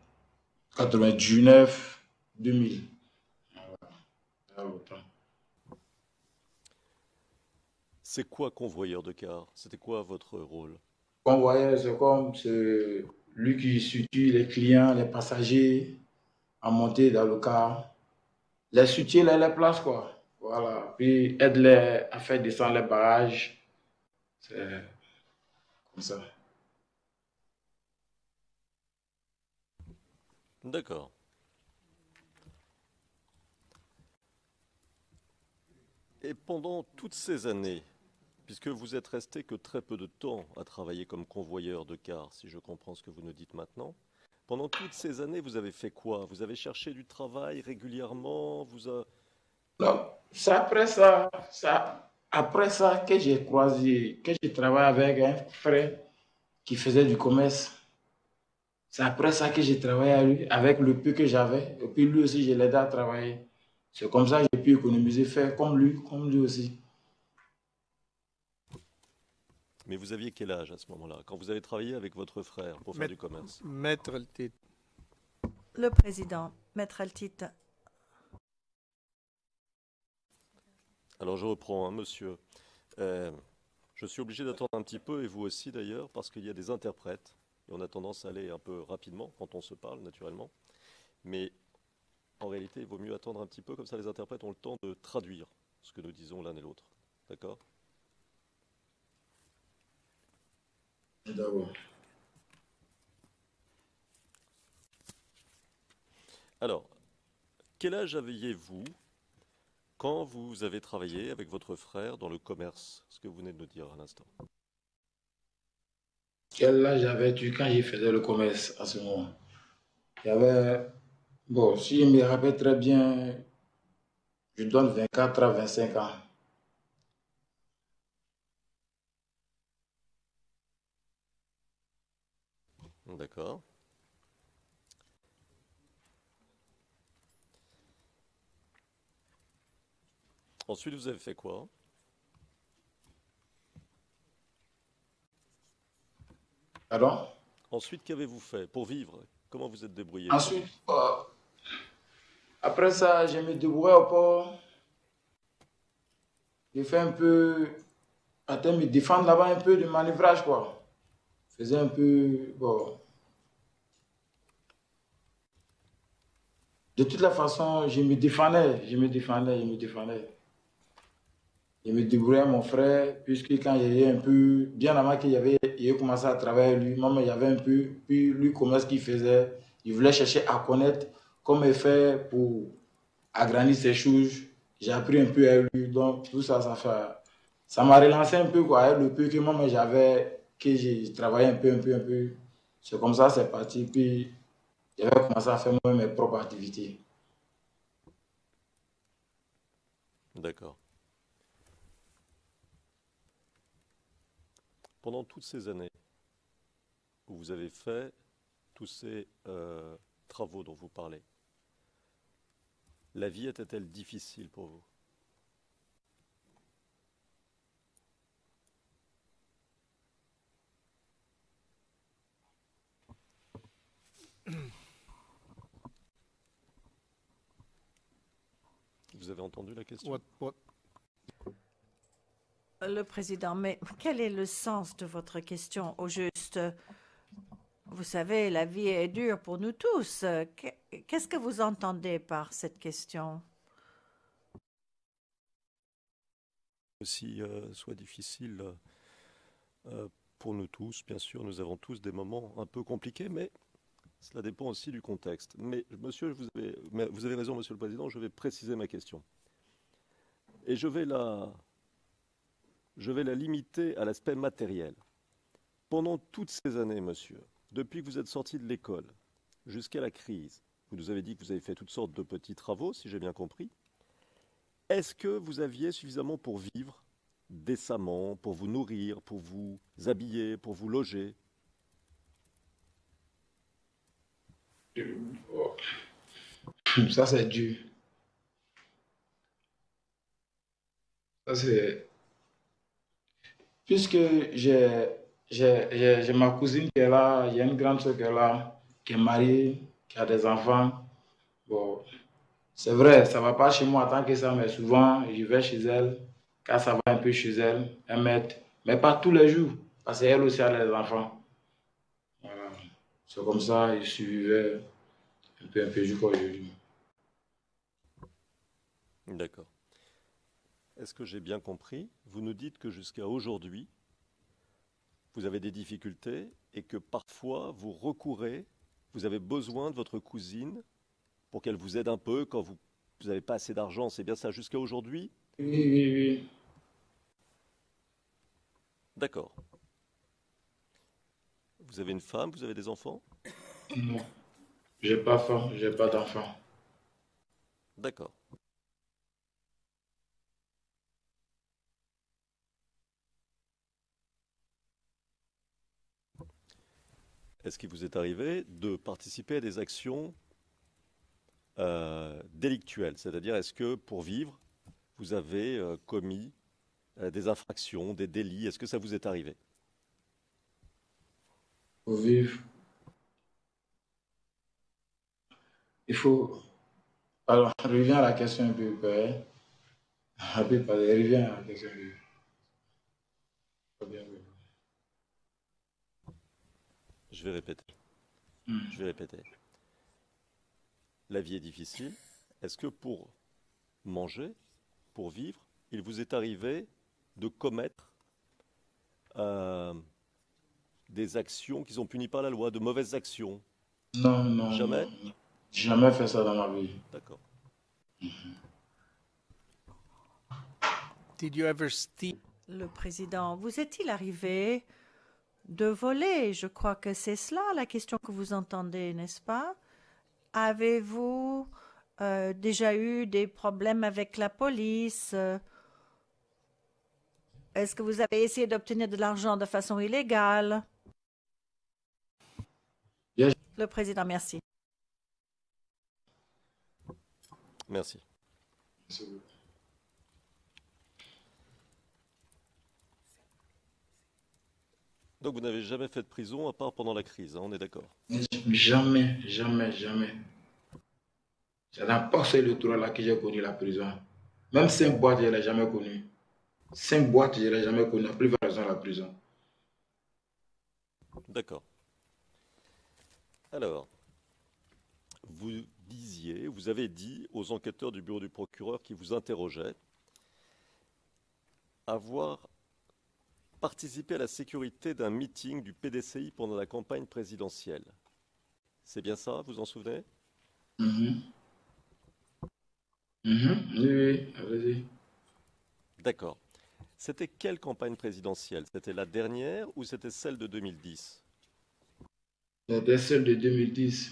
99, 2000. Voilà. Il y a longtemps. C'est quoi convoyeur de car? C'était quoi votre rôle? Convoyeur, c'est comme lui qui situe les clients, les passagers à monter dans le car. Les soutiens, les places, quoi. Voilà. Puis aide-les à faire descendre les barrages. C'est comme ça. D'accord. Et pendant toutes ces années, puisque vous êtes resté que très peu de temps à travailler comme convoyeur de car, si je comprends ce que vous nous dites maintenant, pendant toutes ces années, vous avez fait quoi? Vous avez cherché du travail régulièrement? Donc, c'est après ça que j'ai travaillé avec un frère qui faisait du commerce. C'est après ça que j'ai travaillé avec le peu que j'avais. Et puis lui aussi, je l'ai aidé à travailler. C'est comme ça que j'ai pu économiser, faire comme lui aussi. Mais vous aviez quel âge à ce moment-là, quand vous avez travaillé avec votre frère pour faire du commerce? Maître Altit. Le président, Maître Altit. Alors je reprends, hein, monsieur. Je suis obligé d'attendre un petit peu, et vous aussi d'ailleurs, parce qu'il y a des interprètes. Et on a tendance à aller un peu rapidement quand on se parle, naturellement. Mais en réalité, il vaut mieux attendre un petit peu, comme ça les interprètes ont le temps de traduire ce que nous disons l'un et l'autre. D'accord? D'abord. Alors, quel âge aviez-vous quand vous avez travaillé avec votre frère dans le commerce, ce que vous venez de nous dire à l'instant? Quel âge avais-tu quand je faisais le commerce à ce moment? J'avais, bon, si je me rappelle très bien, je donne 24 à 25 ans. D'accord. Ensuite, vous avez fait quoi? Pardon? Ensuite, qu'avez-vous fait pour vivre? Comment vous êtes débrouillé? Ensuite, après ça, je me débrouillais au port. J'ai fait un peu, à me défendre là-bas un peu de manœuvrage, quoi. Je faisais un peu, bon. De toute la façon, je me défendais. Je me débrouillais mon frère, puisque quand j'étais un peu, bien avant qu'il y avait, il a commencé à travailler lui, moi, il y avait un peu, puis lui, comment ce qu'il faisait, il voulait chercher à connaître comment il fait pour agrandir ses choses. J'ai appris un peu à lui, donc tout ça, ça m'a relancé un peu, quoi, avec le peu que moi, j'avais, que j'ai travaillé un peu. C'est comme ça, c'est parti, puis j'avais commencé à faire moi mes propres activités. D'accord. Pendant toutes ces années où vous avez fait tous ces travaux dont vous parlez, la vie était-elle difficile pour vous? Vous avez entendu la question? Le président, mais quel est le sens de votre question au juste? Vous savez, la vie est dure pour nous tous. Qu'est-ce que vous entendez par cette question? Aussi soit difficile pour nous tous, bien sûr, nous avons tous des moments un peu compliqués, mais cela dépend aussi du contexte. Mais monsieur, vous avez raison, monsieur le président, je vais préciser ma question. Et je vais la limiter à l'aspect matériel. Pendant toutes ces années, monsieur, depuis que vous êtes sorti de l'école jusqu'à la crise, vous nous avez dit que vous avez fait toutes sortes de petits travaux, si j'ai bien compris. Est-ce que vous aviez suffisamment pour vivre décemment, pour vous nourrir, pour vous habiller, pour vous loger? Ça, c'est dur. Ça, c'est... Puisque j'ai ma cousine qui est là, il y a une grande soeur qui est là, qui est mariée, qui a des enfants. Bon, c'est vrai, ça ne va pas chez moi en tant que ça, mais souvent, je vais chez elle. Quand ça va un peu chez elle, elle m'aide. Mais pas tous les jours, parce qu'elle aussi a des enfants. Voilà. C'est comme ça, je survivais un peu jusqu'à aujourd'hui. D'accord. Est-ce que j'ai bien compris? Vous nous dites que jusqu'à aujourd'hui, vous avez des difficultés et que parfois vous avez besoin de votre cousine pour qu'elle vous aide un peu quand vous n'avez pas assez d'argent. C'est bien ça jusqu'à aujourd'hui? Oui. D'accord. Vous avez une femme, vous avez des enfants? Non, j'ai pas faim, j'ai pas d'enfant. D'accord. est-ce qu'il vous est arrivé de participer à des actions délictuelles? C'est-à-dire, est-ce que pour vivre, vous avez commis des infractions, des délits? Est-ce que ça vous est arrivé? Pour vivre, il faut. Alors, reviens à la question un peu. Reviens à la question un peu. Je vais répéter. Je vais répéter. La vie est difficile. Est-ce que pour manger, pour vivre, il vous est arrivé de commettre des actions qui sont punies par la loi, de mauvaises actions? Non, non, Jamais? non. Jamais fait ça dans ma vie. D'accord. Did you ever steal? Le président, vous est-il arrivé de voler? Je crois que c'est cela la question que vous entendez, n'est-ce pas? Avez-vous déjà eu des problèmes avec la police? Est-ce que vous avez essayé d'obtenir de l'argent de façon illégale? Yes. Le président, merci. Merci. Donc vous n'avez jamais fait de prison à part pendant la crise, hein, on est d'accord? Jamais, jamais, jamais. C'est dans pas le tour là que j'ai connu la prison. Même 5 boîtes, je ne l'ai jamais connu. 5 boîtes, je ne l'ai jamais connu. La plus raison la prison. D'accord. Alors, vous avez dit aux enquêteurs du bureau du procureur qui vous interrogeaient avoir participé à la sécurité d'un meeting du PDCI pendant la campagne présidentielle. C'est bien ça, vous en souvenez? Oui, allez-y. D'accord. C'était quelle campagne présidentielle? C'était la dernière ou c'était celle de 2010? C'était celle de 2010.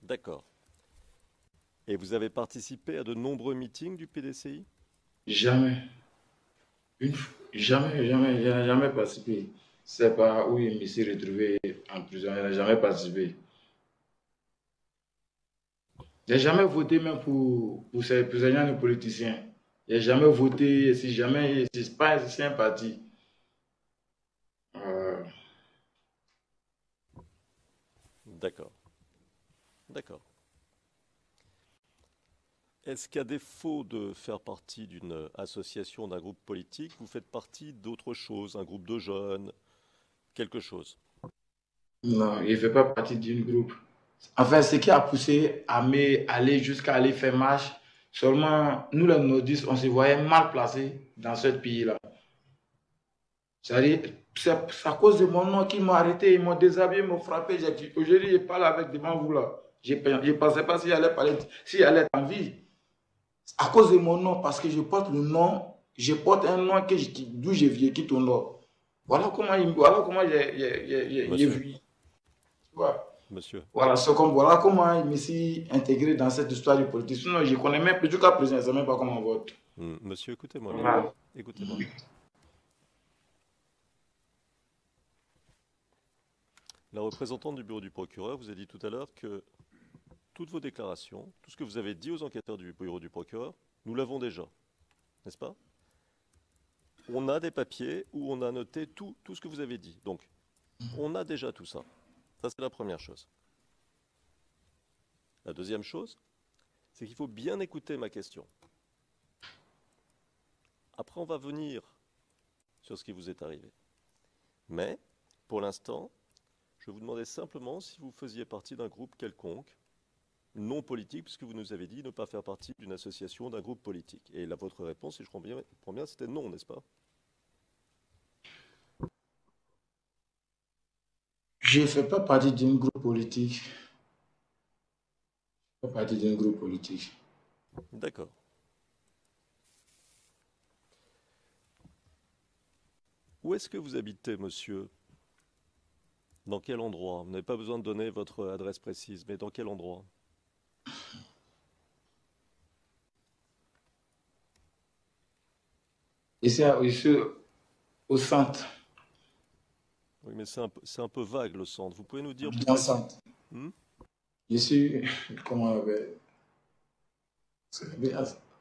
D'accord. Et vous avez participé à de nombreux meetings du PDCI? Jamais. Jamais, jamais, je n'ai jamais participé. C'est pas où il me s'est retrouvé en prison, je n'ai jamais participé. Je n'ai jamais voté même pour ces gens de politiciens. Je n'ai jamais voté, si jamais, c'est pas un parti. D'accord. D'accord. Est-ce qu'à défaut de faire partie d'une association, d'un groupe politique, vous faites partie d'autre chose, un groupe de jeunes, quelque chose? Non, il ne fait pas partie d'un groupe. Enfin, ce qui a poussé à aller jusqu'à aller faire marche, seulement nous les nordistes, on se voyait mal placés dans ce pays-là. C'est-à-dire, c'est à cause de mon nom qu'ils m'ont arrêté, ils m'ont déshabillé, ils m'ont frappé. J'ai dit, aujourd'hui, je parle avec devant vous là. Je ne pensais pas s'il allait parler, s'il allait être en vie. À cause de mon nom, parce que je porte le nom, je porte un nom d'où je viens, qui tourne là. Voilà comment j'ai vu. Monsieur. Voilà, voilà comment il me suis intégré dans cette histoire de politique. Sinon, je ne connais même plus, jusqu'à présent, je ne sais même pas comment on vote. Monsieur, écoutez-moi. Voilà. Écoutez-moi. La représentante du bureau du procureur vous a dit tout à l'heure que toutes vos déclarations, tout ce que vous avez dit aux enquêteurs du bureau du procureur, nous l'avons déjà, n'est-ce pas? On a des papiers où on a noté tout ce que vous avez dit. Donc, on a déjà tout ça. Ça, c'est la première chose. La deuxième chose, c'est qu'il faut bien écouter ma question. Après, on va venir sur ce qui vous est arrivé. Mais, pour l'instant, je vous demandais simplement si vous faisiez partie d'un groupe quelconque, non politique, puisque vous nous avez dit ne pas faire partie d'une association, d'un groupe politique. Et là, votre réponse, si je comprends bien, c'était non, n'est-ce pas? Je ne fais pas partie d'un groupe politique. Je ne fais pas partie d'un groupe politique. D'accord. Où est-ce que vous habitez, monsieur? Dans quel endroit? Vous n'avez pas besoin de donner votre adresse précise, mais dans quel endroit? Ici au centre. Oui, mais c'est un peu vague le centre. Vous pouvez nous dire Abidjan Centre. Je suis, comment on appelle?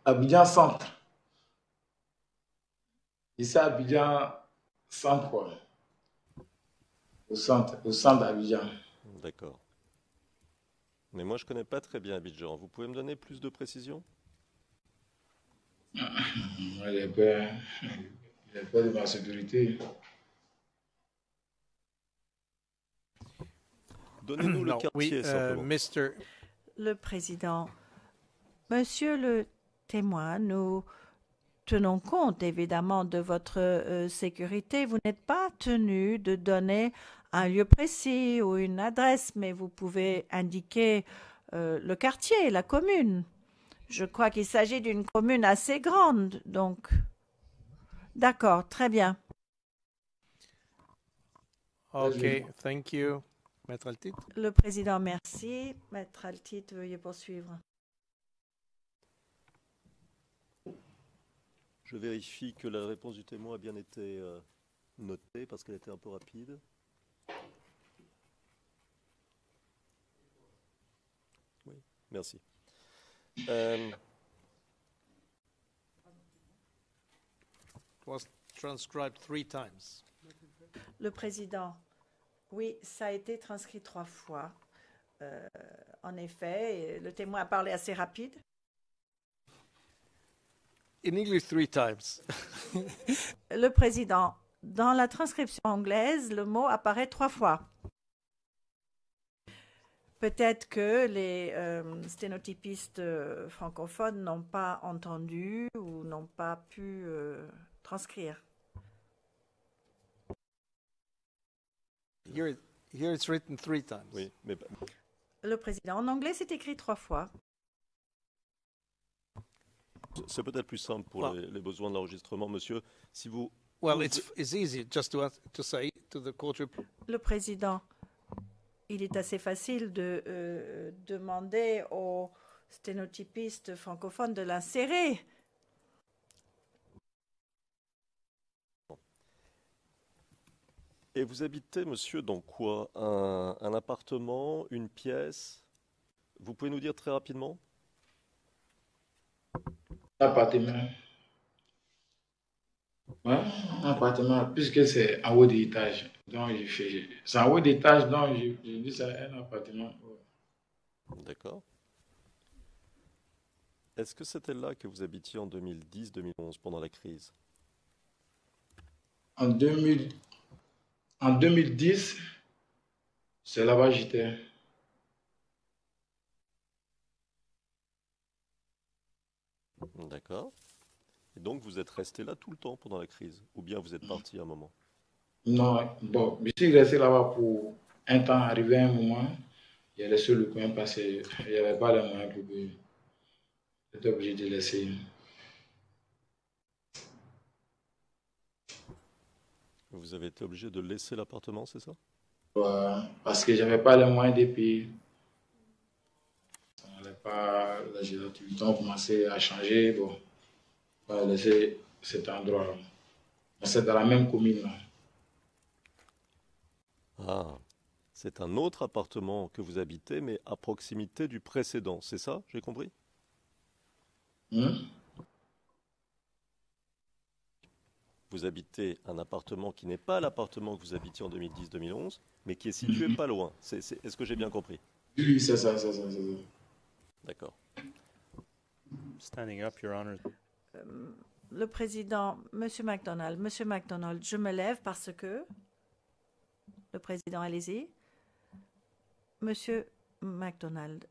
Abidjan Centre. Ici, Abidjan Centre, quoi. Au centre d'Abidjan. D'accord. Mais moi, je ne connais pas très bien Abidjan. Vous pouvez me donner plus de précisions? Moi, j'ai peur de ma sécurité. Donnez-nous le quartier, simplement. Le président, monsieur le témoin, nous tenons compte évidemment de votre sécurité. Vous n'êtes pas tenu de donner un lieu précis ou une adresse, mais vous pouvez indiquer le quartier, la commune. Je crois qu'il s'agit d'une commune assez grande, donc. D'accord, très bien. OK, thank you. Maître Altit. Le président, merci. Maître Altit, veuillez poursuivre. Je vérifie que la réponse du témoin a bien été notée parce qu'elle était un peu rapide. Oui, merci. It was transcribed 3 times. Le président, oui, ça a été transcrit 3 fois. En effet, le témoin a parlé assez rapide. In English 3 times. Le président, dans la transcription anglaise, le mot apparaît 3 fois. Peut-être que les sténotypistes francophones n'ont pas entendu ou n'ont pas pu transcrire. Here it's written 3 times. Oui, mais Le président, en anglais, c'est écrit 3 fois. c'est peut-être plus simple pour les besoins de l'enregistrement, monsieur. Si vous... Well, it's easy just to say to the court. Le président, il est assez facile de demander aux sténotypistes francophones de l'insérer. Et vous habitez, monsieur, dans quoi? Un appartement, une pièce? Vous pouvez nous dire très rapidement? Appartement. Ouais, un appartement, puisque c'est en haut d'étage. Donc, c'est en haut d'étage, donc j'ai dit ça, un appartement. D'accord. Est-ce que c'était là que vous habitiez en 2010-2011, pendant la crise? En 2010, c'est là-bas que j'étais. D'accord. Et donc, vous êtes resté là tout le temps pendant la crise? Ou bien vous êtes parti à un moment? Non, bon, je suis resté là-bas pour un temps, arrivé à un moment, il y a laissé le coin passer, il n'y avait pas les moyens pour que j'étais obligé de laisser. Vous avez été obligé de laisser l'appartement, c'est ça? Parce que j'avais pas les moyens de payer. Ça n'allait pas, les activités ont commencé à changer, bon, on va laisser cet endroit-là. C'est dans la même commune, là. Ah, c'est un autre appartement que vous habitez, mais à proximité du précédent, c'est ça? J'ai compris? Vous habitez un appartement qui n'est pas l'appartement que vous habitiez en 2010-2011, mais qui est situé pas loin. Est-ce que j'ai bien compris? Oui, c'est ça. D'accord. Standing up, Your Honor. Le président, Monsieur MacDonald, je me lève parce que... Le président, allez-y. Monsieur MacDonald,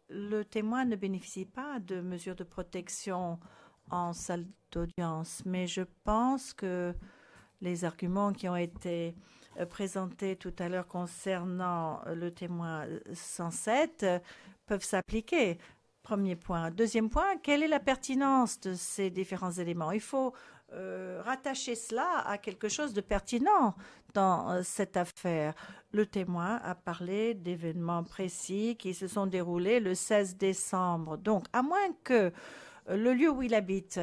le témoin ne bénéficie pas de mesures de protection en salle d'audience, mais je pense que les arguments qui ont été présentés tout à l'heure concernant le témoin 107 peuvent s'appliquer. Premier point. Deuxième point, quelle est la pertinence de ces différents éléments? Il faut rattacher cela à quelque chose de pertinent dans cette affaire. Le témoin a parlé d'événements précis qui se sont déroulés le 16 décembre. Donc, à moins que le lieu où il habite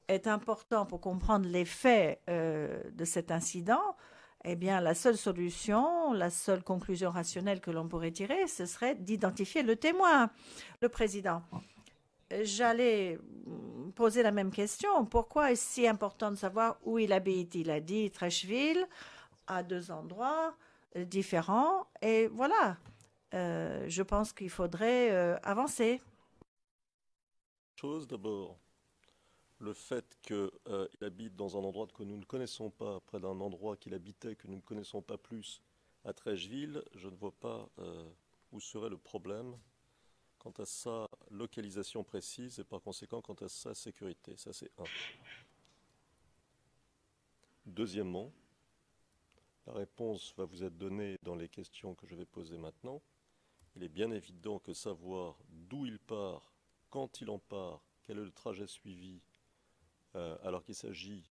est important pour comprendre les faits de cet incident, eh bien, la seule solution, la seule conclusion rationnelle que l'on pourrait tirer, ce serait d'identifier le témoin. Le président, j'allais poser la même question. Pourquoi est-ce si important de savoir où il habite? Il a dit Trècheville, à 2 endroits différents. Et voilà, je pense qu'il faudrait avancer. Chose d'abord, le fait qu'il habite dans un endroit que nous ne connaissons pas, près d'un endroit qu'il habitait que nous ne connaissons pas plus, à Trècheville, je ne vois pas où serait le problème quant à sa localisation précise et par conséquent quant à sa sécurité. Ça, c'est un. Deuxièmement, la réponse va vous être donnée dans les questions que je vais poser maintenant. Il est bien évident que savoir d'où il part, quand il en part, quel est le trajet suivi, alors qu'il s'agit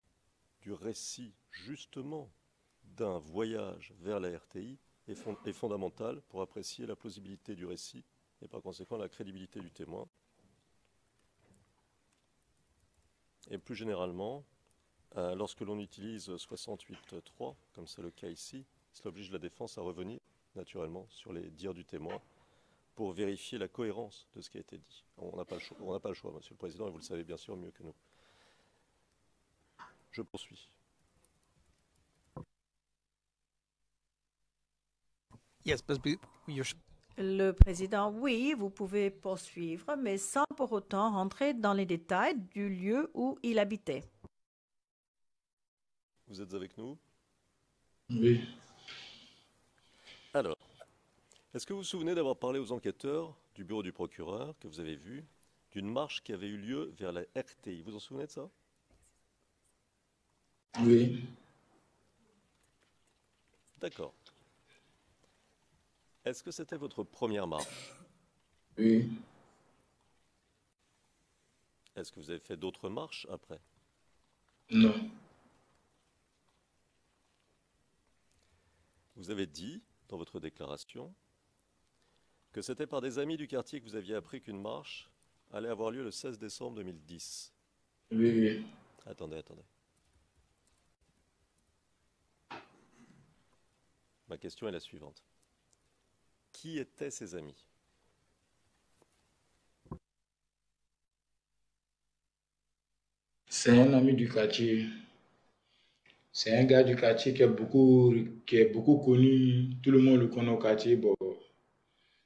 du récit justement d'un voyage vers la RTI, est fondamental pour apprécier la plausibilité du récit et par conséquent la crédibilité du témoin. Et plus généralement, lorsque l'on utilise 68.3, comme c'est le cas ici, cela oblige la défense à revenir naturellement sur les dires du témoin pour vérifier la cohérence de ce qui a été dit. On n'a pas le choix, Monsieur le Président, et vous le savez bien sûr mieux que nous. Je poursuis. Yes, but Le président, oui, vous pouvez poursuivre, mais sans pour autant rentrer dans les détails du lieu où il habitait. Vous êtes avec nous? Oui. Alors, est-ce que vous vous souvenez d'avoir parlé aux enquêteurs du bureau du procureur, que vous avez vu, d'une marche qui avait eu lieu vers la RTI? Vous vous en souvenez de ça? Oui. D'accord. Est-ce que c'était votre première marche? Oui. Est-ce que vous avez fait d'autres marches après? Non. Vous avez dit, dans votre déclaration, que c'était par des amis du quartier que vous aviez appris qu'une marche allait avoir lieu le 16 décembre 2010. Oui, oui. Attendez. Ma question est la suivante. Qui étaient ces amis? C'est un ami du quartier. C'est un gars du quartier qui est beaucoup connu. Tout le monde le connaît au quartier. Bon,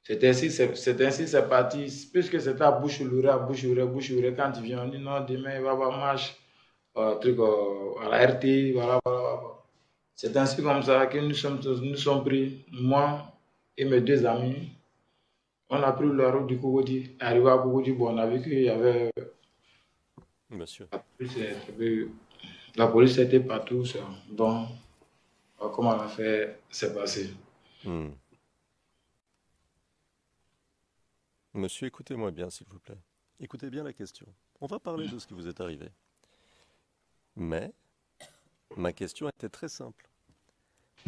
c'est ainsi, c'est parti. Puisque c'était à Bouche-Ouré, quand il vient, on dit non, demain il va y avoir marche, à la RT, voilà. C'est ainsi comme ça que nous sommes pris, moi et mes 2 amis. On a pris la route du Cocody. Arrivé à Cocody, bon, on a vu qu'il y avait. Monsieur. La police était partout. Bon, comment l'affaire s'est passée. Monsieur, écoutez-moi bien, s'il vous plaît. Écoutez bien la question. On va parler de ce qui vous est arrivé. Mais ma question était très simple.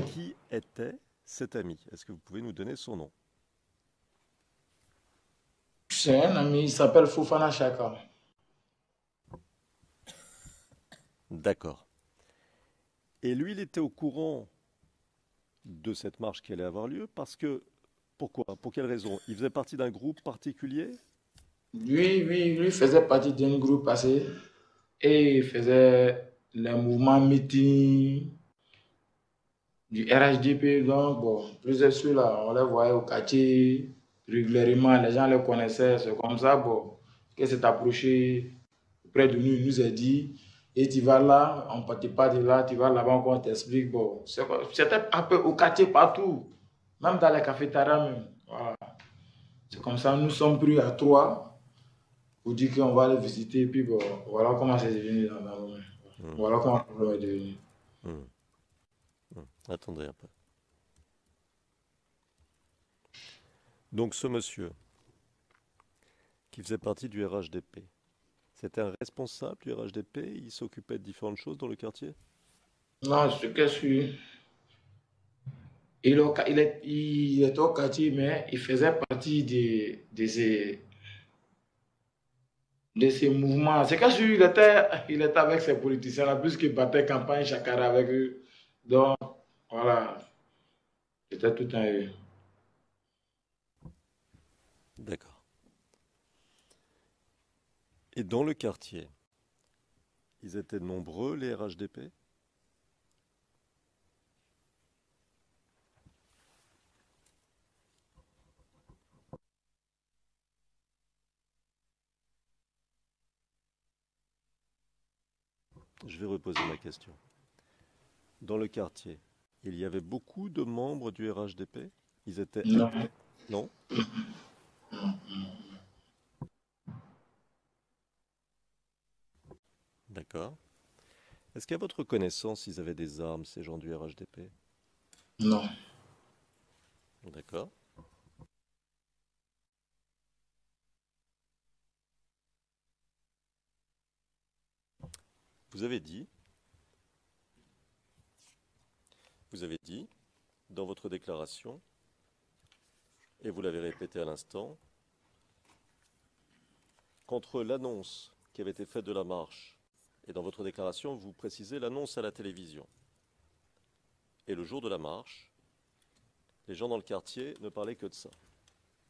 Qui était cet ami? Est-ce que vous pouvez nous donner son nom? C'est un ami, il s'appelle Fofana Chaka. D'accord. Et lui, il était au courant de cette marche qui allait avoir lieu parce que, pourquoi? Pour quelle raison? Il faisait partie d'un groupe particulier? Lui faisait partie d'un groupe passé et il faisait les mouvements meeting du RHDP. Donc, bon, plusieurs ceux-là, on les voyait au quartier régulièrement, les gens les connaissaient. C'est comme ça, bon, qu'il s'est approché près de nous, il nous a dit, et tu vas là, on ne partit pas de là, tu vas là-bas, on t'explique. Bon, c'était un peu au quartier partout, même dans les cafétérias même. Voilà. C'est comme ça, nous sommes pris à 3 pour dire qu'on va aller visiter, et puis bon, voilà comment c'est devenu dans la main. Voilà comment le problème est devenu. Attendez un peu. Donc ce monsieur, qui faisait partie du RHDP, c'était un responsable du RHDP? Il s'occupait de différentes choses dans le quartier? Non, ce que je suis... Il était au quartier, mais il faisait partie de ces mouvements. C'est que il était avec ces politiciens-là, puisqu'il battait campagne chaque année avec eux. Donc, Voilà, c'était tout un eux. D'accord. Et dans le quartier, ils étaient nombreux, les RHDP? Je vais reposer ma question. Dans le quartier, il y avait beaucoup de membres du RHDP? Ils étaient... Non, Non? D'accord. Est-ce qu'à votre connaissance, ils avaient des armes, ces gens du RHDP? non. D'accord. Vous avez dit, dans votre déclaration, et vous l'avez répété à l'instant, qu'entre l'annonce qui avait été faite de la marche, et dans votre déclaration, vous précisez l'annonce à la télévision, et le jour de la marche, les gens dans le quartier ne parlaient que de ça.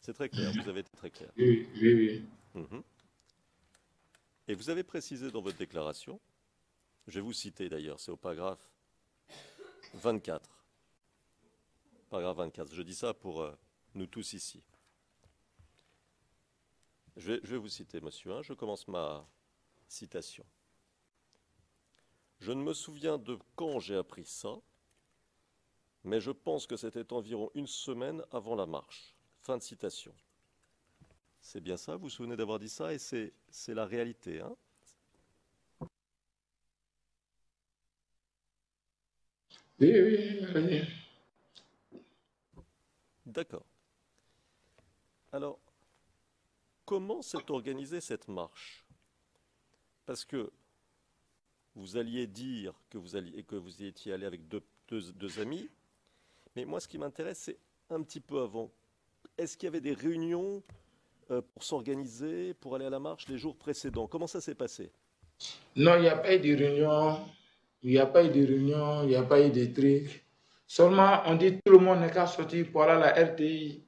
C'est très clair, vous avez été très clair. Oui, oui, oui. Mhm. Et vous avez précisé dans votre déclaration, je vais vous citer d'ailleurs, c'est au paragraphe 24. Paragraphe 24, je dis ça pour nous tous ici. Je vais vous citer, monsieur, je commence ma citation. Je ne me souviens de quand j'ai appris ça, mais je pense que c'était environ une semaine avant la marche. Fin de citation. C'est bien ça, vous vous souvenez d'avoir dit ça, et c'est la réalité, hein? Oui, oui, oui. D'accord. Alors, comment s'est organisée cette marche? Parce que vous alliez dire que vous y étiez allé avec deux amis, mais moi, ce qui m'intéresse, c'est un petit peu avant. Est-ce qu'il y avait des réunions pour s'organiser, pour aller à la marche les jours précédents? Comment ça s'est passé? Non, il n'y a pas eu de réunion. Il n'y a pas eu de réunion, il n'y a pas eu de trucs. Seulement, on dit tout le monde n'est qu'à sortir pour aller à la RTI.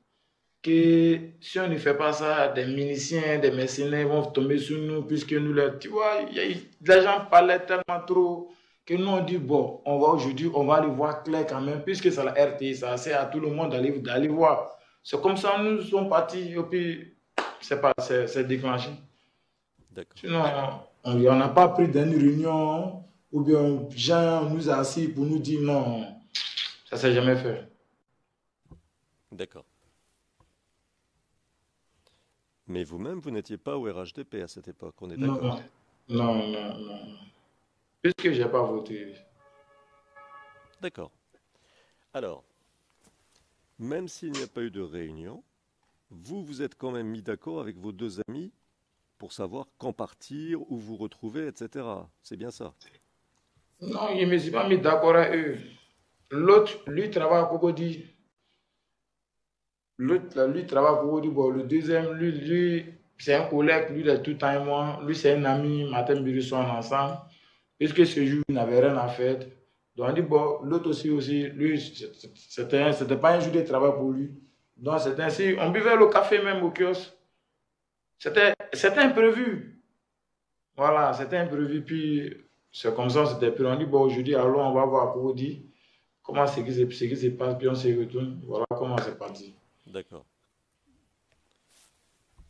Que si on ne fait pas ça, des miliciens, des mercenaires vont tomber sur nous, puisque nous, tu vois, les gens parlaient tellement trop que nous, on dit, bon, on va aujourd'hui, on va aller voir clair quand même, puisque c'est la RTI, ça sert à tout le monde d'aller voir. C'est comme ça, nous sommes partis, et puis, c'est déclenché. D'accord. Sinon, on n'a pas pris d'une réunion, ou bien, gens nous a assis pour nous dire non, ça ne s'est jamais fait. D'accord. Mais vous-même, vous n'étiez pas au RHDP à cette époque, on est Non, d'accord? non. Puisque je n'ai pas voté. D'accord. Alors, même s'il n'y a pas eu de réunion, vous êtes quand même mis d'accord avec vos deux amis pour savoir quand partir, où vous retrouver, etc. C'est bien ça? Non, je ne me suis pas mis d'accord avec eux. L'autre, lui, travaille à Cocody. L'autre, lui, travaille à Cocody. Bon, le deuxième, lui c'est un collègue, lui, il est tout le temps avec moi. Lui, c'est un ami, Martin Birisson, ensemble. Puisque ce jour, il n'avait rien à faire. Donc, on dit, bon, l'autre aussi, lui, c'était pas un jour de travail pour lui. Donc, c'était ainsi. On buvait le café même au kiosque. C'était imprévu. Voilà, c'était imprévu. Puis, c'est comme ça, c'était pris. On dit, bon, aujourd'hui, allons, on va voir Cocody. Comment c'est qui se passe, puis on se retourne. Voilà comment c'est parti. D'accord.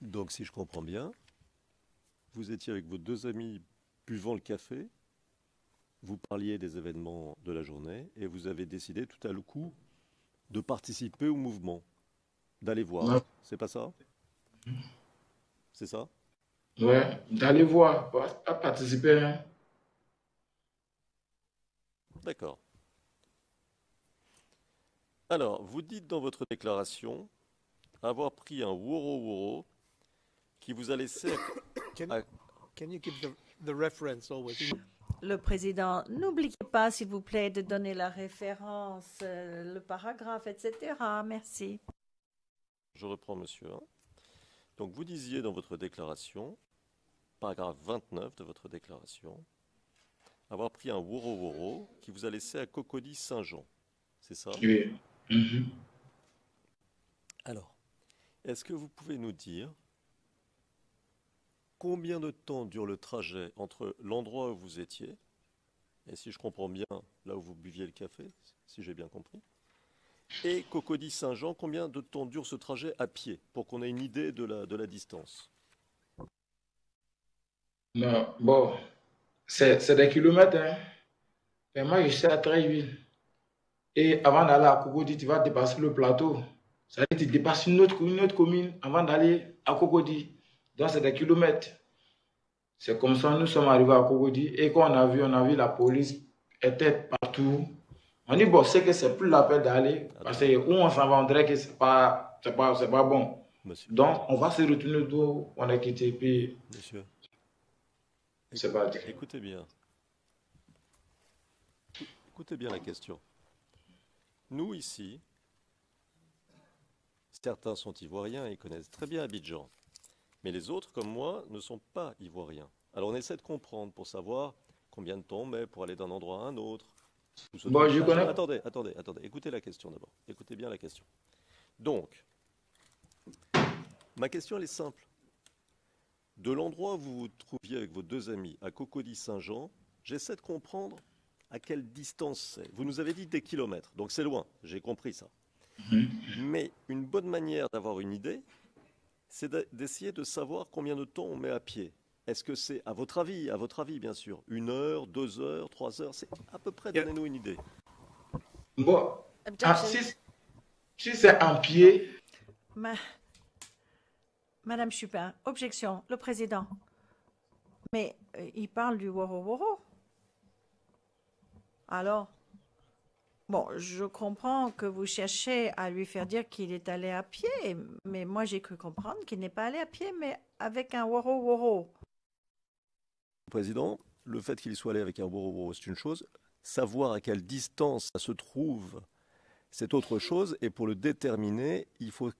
Donc, si je comprends bien, vous étiez avec vos deux amis buvant le café, vous parliez des événements de la journée, et vous avez décidé tout à coup de participer au mouvement, d'aller voir. Ouais. C'est pas ça? C'est ça? Ouais, d'aller voir, pas participer. Hein. D'accord. Alors, vous dites dans votre déclaration avoir pris un woro-woro qui vous a laissé... Can you give the reference always? Le président, n'oubliez pas, s'il vous plaît, de donner la référence, le paragraphe, etc. Merci. Je reprends, monsieur. Donc, vous disiez dans votre déclaration, paragraphe 29 de votre déclaration, avoir pris un woro-woro qui vous a laissé à Cocody Saint-Jean. c'est ça? Oui. Mhm. Alors, est-ce que vous pouvez nous dire combien de temps dure le trajet entre l'endroit où vous étiez, et si je comprends bien, là où vous buviez le café, si j'ai bien compris, et Cocody-Saint-Jean, combien de temps dure ce trajet à pied, pour qu'on ait une idée de la distance? Non, bon, c'est des kilomètres, hein. Mais moi, je suis à Tréville. Et avant d'aller à Cocody, tu vas dépasser le plateau. Ça veut dire que tu dépasses une autre commune avant d'aller à Cocody. Donc, c'est des kilomètres. C'est comme ça, nous sommes arrivés à Cocody. Et quand on a vu la police était partout. On dit, bon, c'est que c'est plus la peine d'aller. Parce que où on s'en va, on dirait que c'est pas bon. Monsieur, Donc, on va se retourner d'où on a quitté. Puis, monsieur, c'est parti. écoutez bien. Écoutez bien la question. Nous, ici, certains sont ivoiriens et connaissent très bien Abidjan. Mais les autres, comme moi, ne sont pas ivoiriens. Alors on essaie de comprendre pour savoir combien de temps on met pour aller d'un endroit à un autre. Bon, je connais. Attendez. Écoutez la question d'abord. Écoutez bien la question. Donc, ma question, elle est simple. De l'endroit où vous vous trouviez avec vos deux amis, à Cocody-Saint-Jean, j'essaie de comprendre à quelle distance c'est. Vous nous avez dit des kilomètres, donc c'est loin, j'ai compris ça. Mais une bonne manière d'avoir une idée, c'est d'essayer de savoir combien de temps on met à pied. Est-ce que c'est, à votre avis bien sûr, 1 heure, 2 heures, 3 heures, c'est à peu près, donnez-nous une idée. Bon, Objection. si c'est en pied, Madame Chupin, objection, le président. Mais il parle du Woro-Woro. Alors, bon, je comprends que vous cherchez à lui faire dire qu'il est allé à pied, mais moi j'ai cru comprendre qu'il n'est pas allé à pied, mais avec un Woro-Woro. Président, le fait qu'il soit allé avec un Woro-Woro, c'est une chose. Savoir à quelle distance ça se trouve, c'est autre chose. Et pour le déterminer, il faut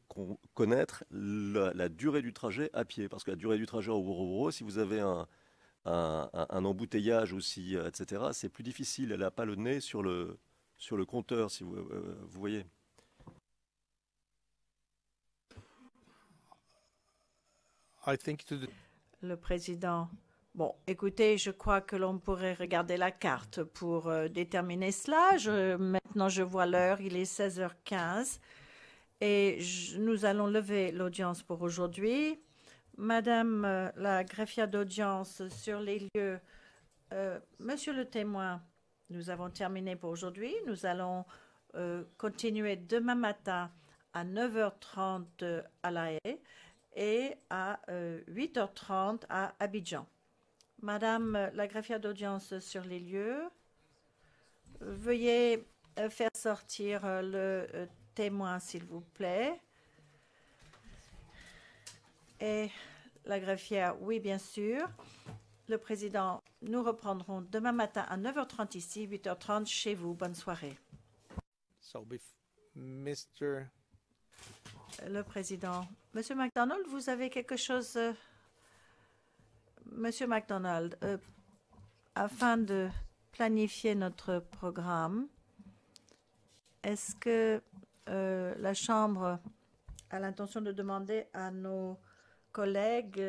connaître la durée du trajet à pied. Parce que la durée du trajet au Woro-Woro, si vous avez un embouteillage aussi, etc., c'est plus difficile. Elle n'a pas le nez sur le compteur, si vous voyez. Le président. Bon, écoutez, je crois que l'on pourrait regarder la carte pour déterminer cela. Maintenant, je vois l'heure, il est 16h15 et nous allons lever l'audience pour aujourd'hui. Madame la greffière d'audience sur les lieux, monsieur le témoin, nous avons terminé pour aujourd'hui. Nous allons continuer demain matin à 9h30 à La Haye et à 8h30 à Abidjan. Madame la greffière d'audience sur les lieux, veuillez faire sortir le témoin, s'il vous plaît. Et la greffière, oui, bien sûr. Le président, nous reprendrons demain matin à 9h30 ici, 8h30 chez vous. Bonne soirée. Le président. Monsieur MacDonald, vous avez quelque chose... Monsieur MacDonald, afin de planifier notre programme, est-ce que la Chambre a l'intention de demander à nos collègues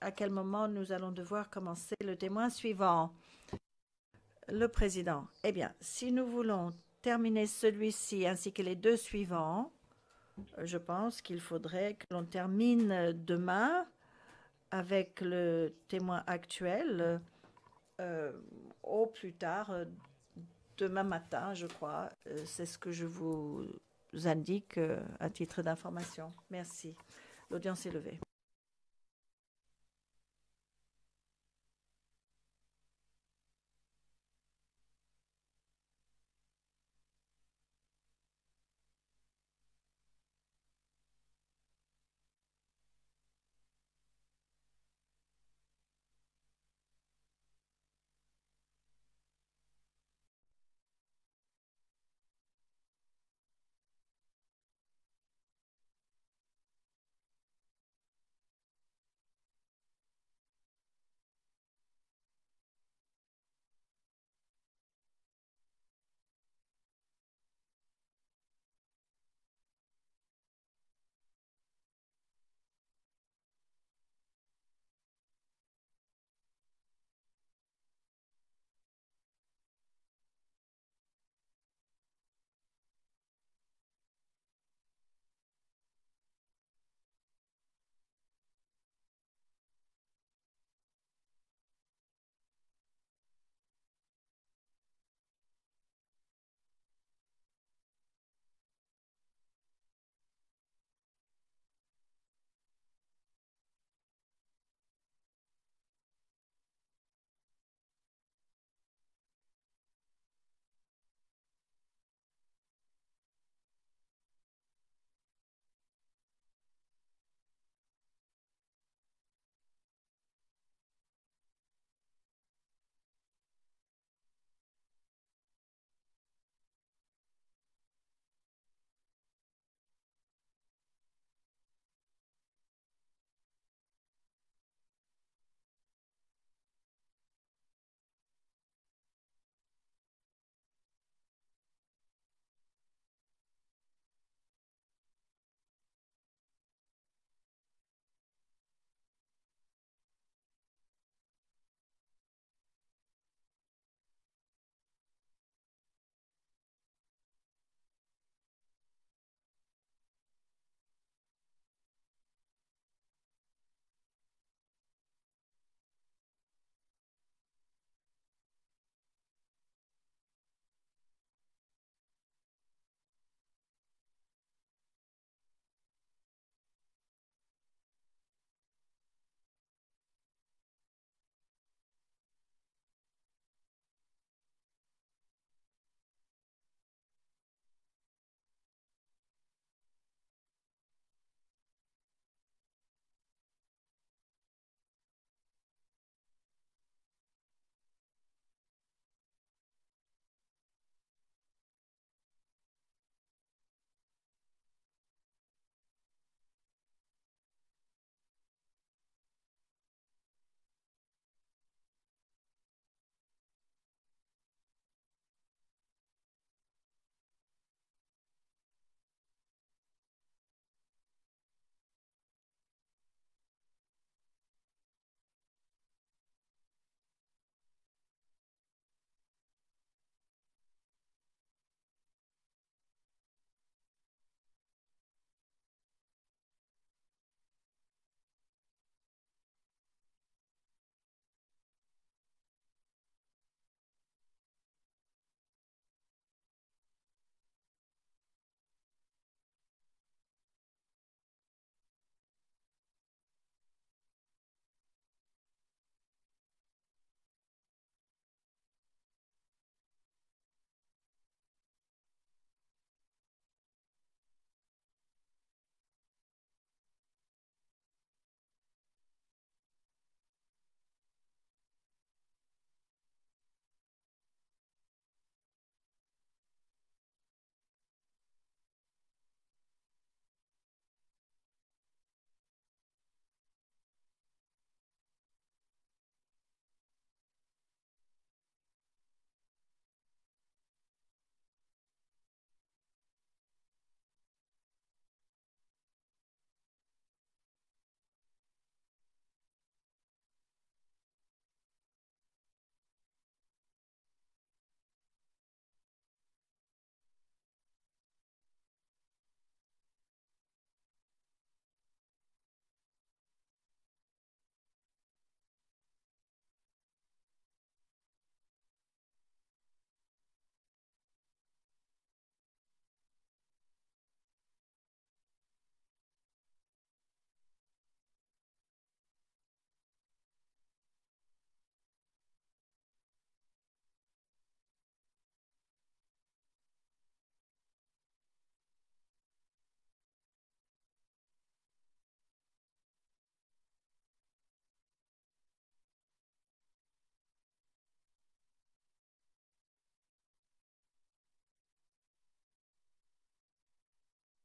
à quel moment nous allons devoir commencer le témoin suivant? Le président. Eh bien, si nous voulons terminer celui-ci ainsi que les deux suivants, je pense qu'il faudrait que l'on termine demain avec le témoin actuel au plus tard demain matin, je crois. C'est ce que je vous indique à titre d'information. Merci. L'audience est levée.